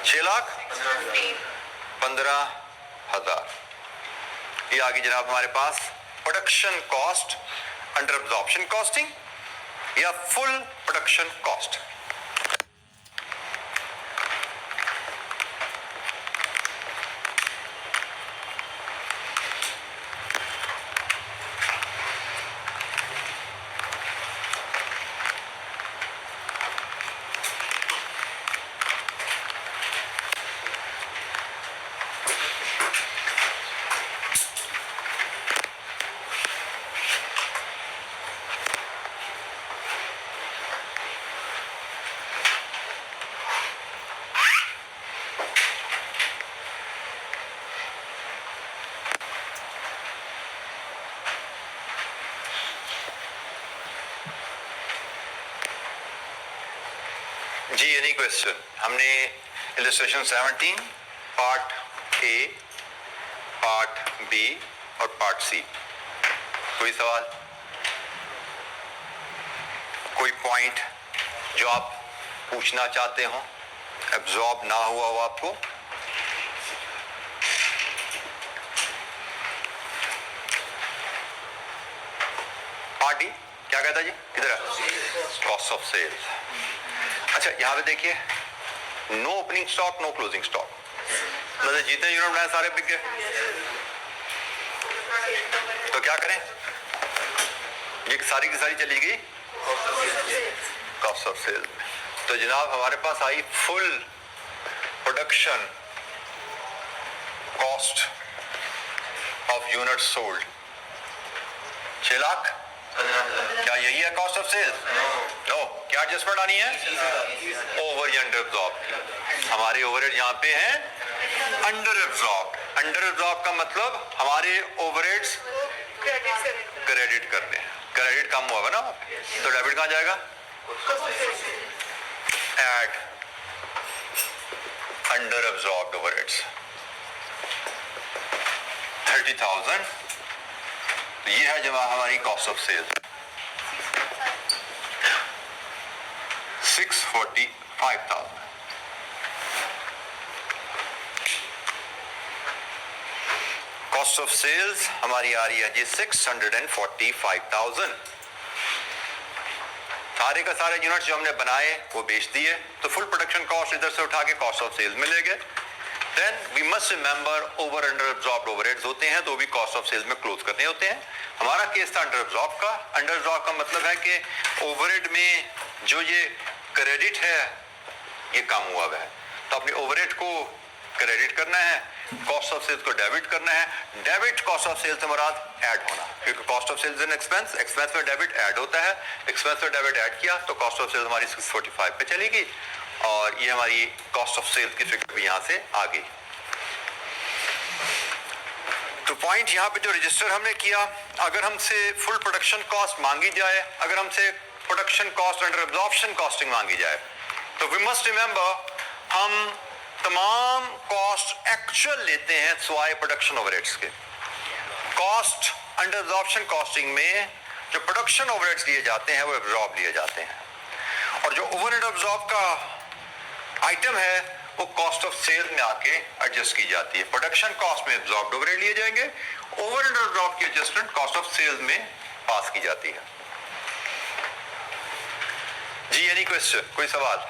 6,15,000। ये आ गई जनाब हमारे पास production cost under absorption costing या फुल प्रोडक्शन कॉस्ट। जी एनी क्वेश्चन? हमने illustration 17 part A, part B और पार्ट सी, कोई सवाल, कोई पॉइंट जो आप पूछना चाहते हो, एब्जॉर्ब ना हुआ हो आपको? पार्ट डी क्या कहता जी, किधर है? Cost of sales. अच्छा यहां पे देखिए, no opening stock, no closing stock, मतलब जितने यूनिट बनाए सारे बिक गए। तो क्या करें? ये सारी की सारी चली गई कॉस्ट ऑफ सेल्स में। तो जनाब हमारे पास आई full production cost of unit sold 6 lakh. क्या यही है कॉस्ट ऑफ सेल्स? नो। क्या एडजस्टमेंट आनी है? ओवर या अंडर एब्जॉर्ब। हमारे ओवरहेड यहाँ पे हैं अंडर एब्जॉर्ब। अंडर एब्जॉर्ब का मतलब हमारे ओवरहेड्स क्रेडिट करने, क्रेडिट कम हुआ ना, तो डेबिट कहाँ जाएगा? Add under absorbed overheads 30,000। ये है जब हमारी cost of sales 645,000। Cost of sales हमारी आ रही है जी 645,000। सारे का सारे यूनिट्स जो हमने बनाए वो बेच दिए, तो फुल प्रोडक्शन कॉस्ट इधर से उठा के कॉस्ट ऑफ सेल्स में ले गए। Then we must remember over under absorbed overheads होते हैं तो भी कॉस्ट ऑफ सेल्स में क्लोज करने होते हैं। हमारा केस था अंडर एब्जॉर्ब का। अंडर एब्जॉर्ब का मतलब है कि ओवरहेड में जो ये क्रेडिट है ये कम हुआ है, तो अपने ओवरहेड को क्रेडिट करना है, कॉस्ट ऑफ सेल्स को डेबिट करना है। डेबिट कॉस्ट ऑफ सेल्स से मुराद ऐड होना, क्योंकि cost of sales in expense, expense में डेबिट ऐड होता है, एक्सपेंस में डेबिट ऐड किया तो कॉस्ट ऑफ सेल्स हमारी 645 पे चलेगी और ये हमारी कॉस्ट ऑफ सेल्स की फिगर भी यहां से आ गई। तो पॉइंट यहाँ पे जो रजिस्टर हमने किया, अगर हमसे फुल प्रोडक्शन कॉस्ट मांगी जाए, अगर हमसे production cost under absorption costing मांगी जाए, तो वी मस्ट रिमेंबर हम तमाम कॉस्ट एक्चुअल लेते हैं सिवाय प्रोडक्शन ओवरहेड्स के। कॉस्ट अंडर एब्जॉर्प्शन कॉस्टिंग में जो प्रोडक्शन ओवरहेड्स लिए जाते हैं वो एब्जॉर्ब लिए जाते हैं, और जो ओवर एंड एब्जॉर्ब का आइटम है वो कॉस्ट ऑफ सेल्स में आके एडजस्ट की जाती है। प्रोडक्शन कॉस्ट में एब्जॉर्ब्ड ओवरहेड लिए जाएंगे, ओवर एंड एब्जॉर्ब की एडजस्टमेंट कॉस्ट ऑफ सेल्स में पास की जाती है। जी एनी क्वेश्चन, कोई सवाल?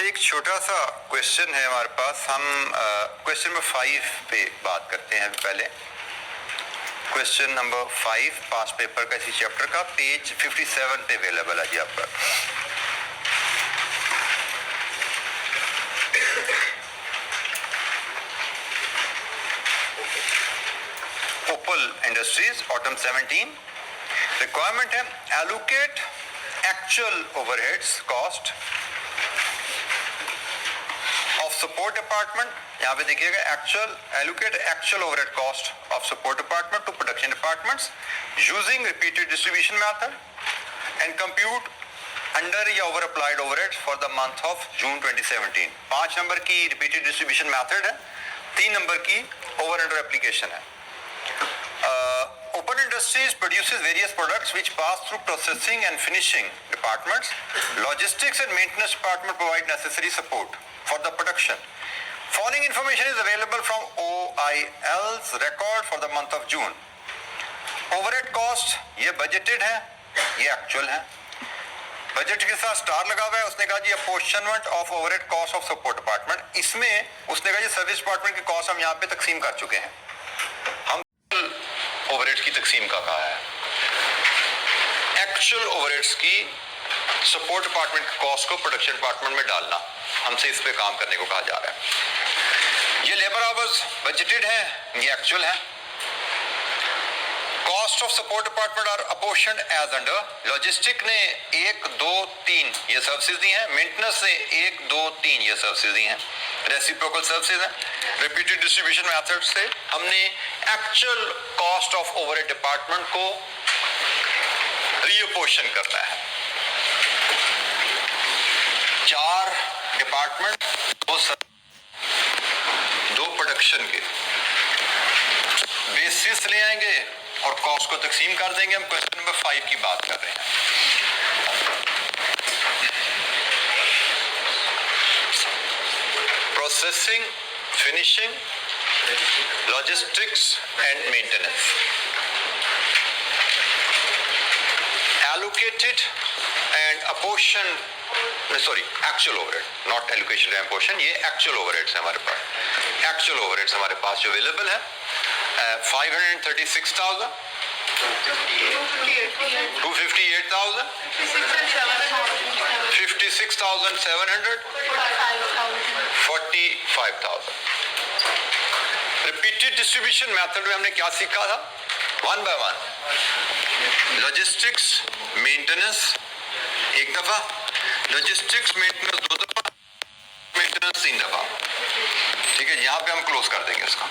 एक छोटा सा क्वेश्चन है हमारे पास, हम क्वेश्चन नंबर 5 पे बात करते हैं पहले। क्वेश्चन नंबर 5 पास पेपर का इसी चैप्टर का पेज 57 पे अवेलेबल है जी आपका। ओपल इंडस्ट्रीज ऑटम 17 रिक्वायरमेंट है allocate actual overheads cost of support department, यहाँ पे देखिएगा actual allocate actual overhead cost of support department to production departments using repeated distribution method and compute under या over applied overhead for the month of June 2017। 5 number की रिपीटेड डिस्ट्रीब्यूशन मेथड है, 3 नंबर की ओवर अंडर एप्लीकेशन है। Open Industries produces various products which pass through processing and finishing departments. Logistics and maintenance department provide necessary support for the production. Following information is available from OIL's record for the month of June. Overhead cost ये budgeted है, ये actual है। बजट के साथ स्टार लगा हुआ है, उसने कहा जी apportionment of overhead cost of support department, इसमें उसने कहा जी सर्विस डिपार्टमेंट की कॉस्ट हम यहाँ पे तकसीम कर चुके हैं। हम ओवरहेड्स की तकसीम का कहा है, एक्चुअल ओवरहेड्स की सपोर्ट डिपार्टमेंट की कॉस्ट को प्रोडक्शन डिपार्टमेंट में डालना, हमसे इस पे काम करने को कहा जा रहा है। ये लेबर आवर्स बजटेड है, ये एक्चुअल है। Cost of support department are apportioned as under, logistic ने 1, 2, 3 ये सर्विसेज दी हैं, मेंटेनेंस ने 1, 2, 3 ये सर्विसेज दी हैं, रेसिप्रोकल सर्विसेज हैं। रिपीटेड डिस्ट्रीब्यूशन मेथड से हमने actual cost of overhead department को रीअपोर्शन करना है। 4 डिपार्टमेंट, 2 प्रोडक्शन के बेसिस ले आएंगे और कॉस्ट को तकसीम कर देंगे। हम क्वेश्चन नंबर 5 की बात कर रहे हैं। Processing, finishing, logistics and maintenance. allocated and a portion, sorry, actual overhead, not allocation and portion, ये actual overheads है हमारे पास. Actual overheads हमारे पास जो available है 536,000, 258,000, 56,700, 45,000. रिपीटेड डिस्ट्रीब्यूशन मेथड में हमने क्या सीखा था? One by one. Logistics maintenance एक दफा, लॉजिस्टिक्स मेंटेनेंस दो दफा, मेंटेनेंस तीन दफा. ठीक है, यहां पे हम क्लोज कर देंगे इसको.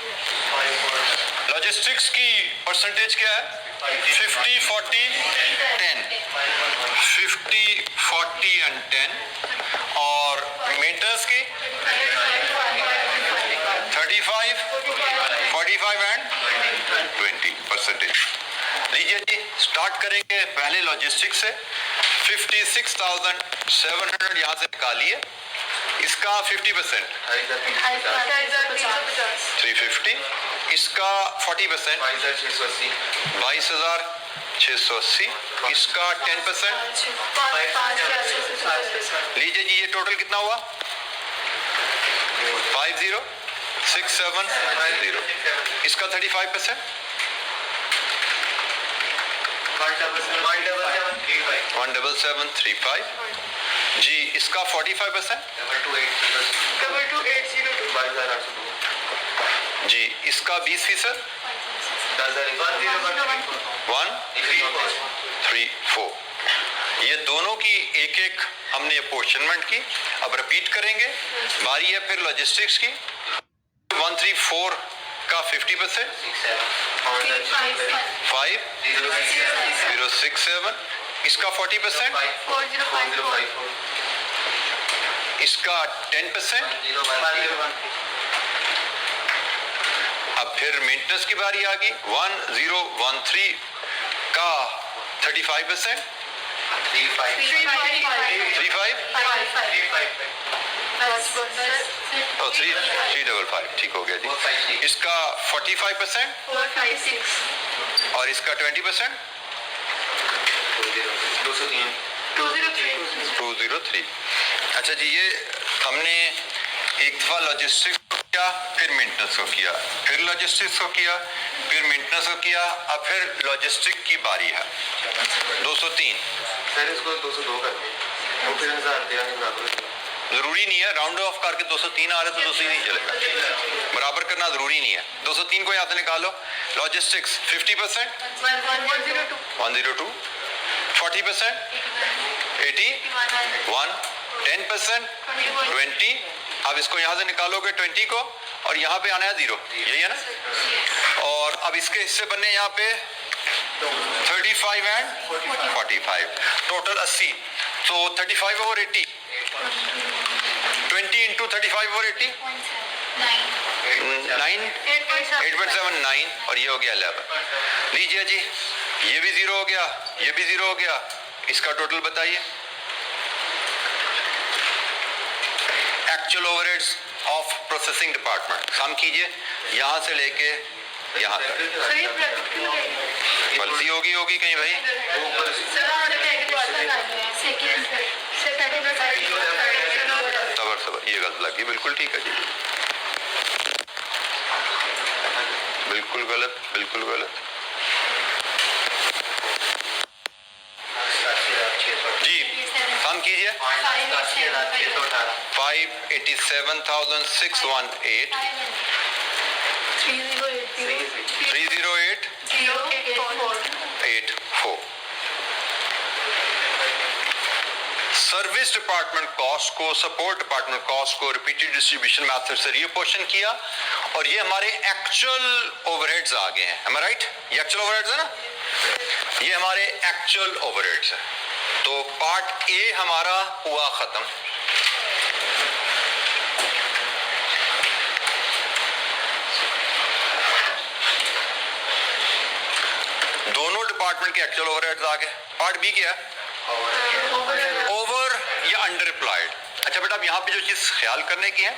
लॉजिस्टिक्स की परसेंटेज क्या है? 50, 40, 10. 50, 40 एंड 10. और मेंटेनेंस की 35, 45 एंड 20%. लीजिए जी, स्टार्ट करेंगे पहले लॉजिस्टिक्स से. 56,700 यहाँ से निकालिए, इसका 50% 350, इसका 40% 22,680, इसका 10%. लीजिए जी, ये टोटल कितना हुआ? 50,670. इसका 35% 17735. जी, इसका 45% जी, इसका 20%, 134. ये दोनों की एक एक हमने अपोर्शनमेंट की. अब रिपीट करेंगे. बारी है फिर लॉजिस्टिक्स की. 134 का 50%, 5067. इसका 40%, इसका 10%. अब फिर मेंटेनेंस की बारी आ गई. 1013 का 35%, 355, ठीक हो गया जी. इसका 45% और इसका 20%, 203. अच्छा जी, ये हमने एक दफा लॉजिस्टिक्स को किया, फिर मेंटेनेंस को किया, फिर लॉजिस्टिक्स को किया, फिर मेंटेनेंस को किया. अब फिर लॉजिस्टिक की बारी है. 203. सर इसको 202 कर दें, वो फिर 1000 जरूरी नहीं है. राउंड ऑफ करके 203 आ रहे तो 203 नहीं चलेगा. बराबर करना जरूरी नहीं है. 203 को यहाँ से निकालो. लॉजिस्टिक्स 50%, 102, 40%, 81, 10%, 20. अब इसको यहाँ से निकालोगे 20 को, और यहाँ पे आना है 0. यही है ना. और अब इसके हिस्से बनने यहाँ पे 35 एंड 45, टोटल 80. तो 35/80, 20 into 35/80, 8.79, और ये हो गया 11. लीजिए जी, ये भी 0 हो गया, ये भी 0 हो गया. इसका टोटल बताइए. Actual overheads of processing department sum कीजिए, यहाँ से लेके यहाँ तक. गलती होगी कहीं भाई. सबर, ये गलत लगी. बिल्कुल ठीक है जी. बिल्कुल गलत. जी, सम कीजिए. 587,618, 308,84. सर्विस डिपार्टमेंट कॉस्ट को, सपोर्ट डिपार्टमेंट कॉस्ट को रिपीटेड डिस्ट्रीब्यूशन मेथड से रीअपोर्शन किया, और ये हमारे एक्चुअल ओवरहेड्स आ गए हैं. am I right? ये एक्चुअल ओवरहेड्स है ना. ये हमारे एक्चुअल ओवरहेड्स है. तो पार्ट ए हमारा हुआ खत्म. दोनों डिपार्टमेंट के एक्चुअल ओवरहेड्स आ गए. पार्ट बी क्या है? ओवर या अंडर एम्प्लॉयड. अच्छा बेटा, अब यहाँ पे जो चीज ख्याल करने की है,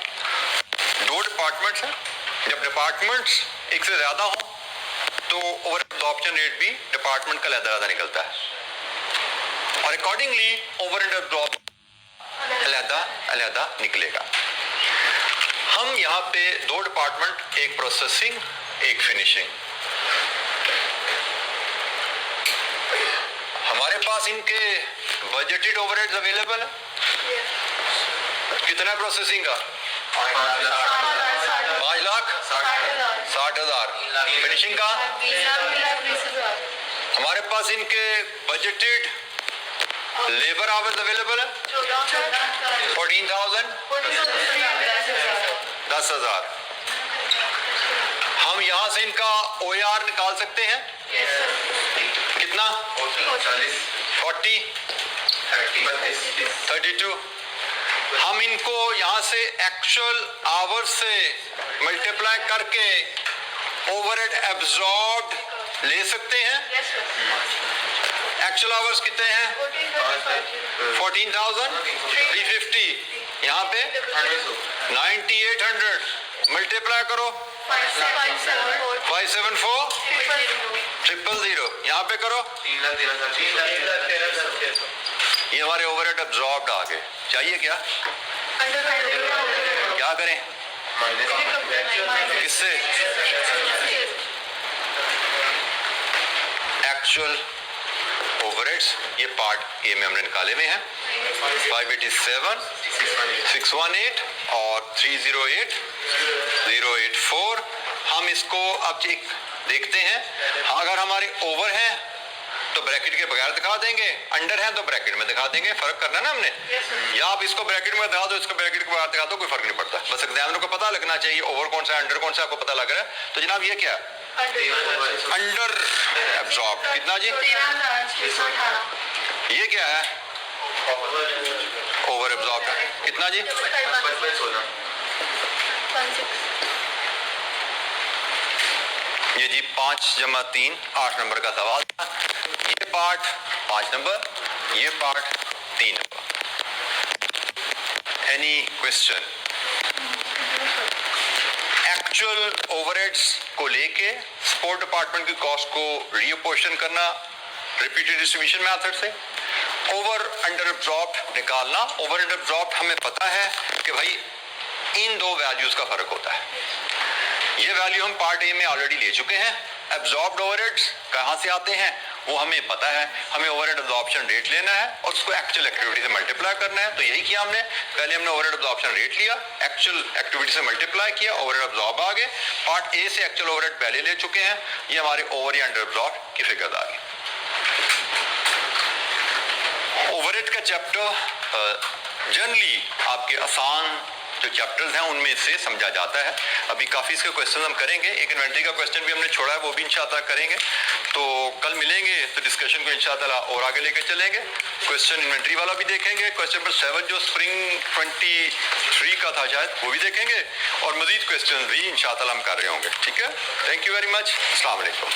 दो डिपार्टमेंट्स हैं. जब डिपार्टमेंट्स एक से ज्यादा हो तो ओवर एब्जॉर्प्शन रेट भी डिपार्टमेंट का अलग निकलता है. और अकॉर्डिंगली ओवर एंड अब्जॉर्ब अलग निकलेगा। हम यहाँ पे दो डिपार्टमेंट, एक प्रोसेसिंग एक फिनिशिंग, हमारे पास इनके बजटेड ओवरहेड्स अवेलेबल है। कितना प्रोसेसिंग का? 5,60,000। फिनिशिंग का हमारे पास इनके बजटेड लेबर आवर्स अवेलेबल है 14,000, 10,000। हम यहां से इनका OAR निकाल सकते हैं। कितना? 40, 32। हम इनको यहां से एक्चुअल आवर्स से मल्टीप्लाई करके ओवरहेड एब्जॉर्ब्ड ले सकते हैं। एक्चुअल आवर्स कितने हैं? 14,350। यहाँ पे 9,800 मल्टीप्लाई करो 574,000। यहाँ पे करो 3,13,000। ये हमारे ओवरहेड एब्जॉर्ब्ड आ गए। चाहिए क्या? क्या करें? किससे? एक्चुअल ओवरहेड्स ये पार्ट ए में हमने निकाले हुए हैं 587, 618 और 308, 084। हम इसको अब देखते हैं। अगर हमारे ओवर हैं तो ब्रैकेट के बगैर दिखा देंगे, अंडर हैं तो ब्रैकेट में दिखा देंगे। फर्क करना ना हमने, या आप इसको ब्रैकेट में दिखा दो, इसको ब्रैकेट के बगैर दिखा दो, कोई फर्क नहीं पड़ता। बस एग्जामिनर को पता लगना चाहिए ओवर कौन सा अंडर कौन सा, आपको पता लग रहा है। तो जनाब ये क्या? Under absorb. कितना जी? ये क्या है? Over absorb. कितना जी? 5 ये जी 5 जमा 3 8 नंबर का सवाल था। ये पार्ट 5 नंबर, ये part 3 number. Any question? Actual overheads को लेके सपोर्ट डिपार्टमेंट की कॉस्ट को रीअपोर्शन करना रिपीटेड डिस्ट्रीब्यूशन मेथड से, ओवर अंडर एब्जॉर्ब्ड निकालना। ओवर अंडर एब्जॉर्ब्ड हमें पता है कि भाई इन दो वैल्यूज का फर्क होता है। ये वैल्यू हम पार्ट ए में ऑलरेडी ले चुके हैं। एब्जॉर्ब्ड ओवरहेड्स कहाँ से आते हैं वो हमें पता है। हमें ओवरहेड एब्जॉर्प्शन रेट लेना है और उसको एक्चुअल एक्टिविटी से मल्टीप्लाई करना है। तो यही किया हमने। पहले हमने ओवरहेड एब्जॉर्प्शन रेट लिया, एक्चुअल एक्टिविटी से मल्टीप्लाई किया, ओवरहेड एब्जॉर्ब आ गए। पार्ट ए से एक्चुअल ओवरहेड पहले ले चुके हैं। ये हमारे ओवर या अंडर एब्जॉर्ब की फिगर आ गई। ओवरहेड का चैप्टर जनरली आपके आसान जो चैप्टर्स हैं उनमें से समझा जाता है। अभी काफ़ी इसके क्वेश्चन हम करेंगे। एक इन्वेंटरी का क्वेश्चन भी हमने छोड़ा है, वो भी इंशाअल्लाह करेंगे। तो कल मिलेंगे तो डिस्कशन को इंशाअल्लाह और आगे लेके चलेंगे। क्वेश्चन इन्वेंटरी वाला भी देखेंगे। क्वेश्चन नंबर 7 जो स्प्रिंग 23 का था शायद, वो भी देखेंगे। और मजीद क्वेश्चन भी इंशाअल्लाह हम कर रहे होंगे। ठीक है, थैंक यू वेरी मच। अस्सलाम वालेकुम।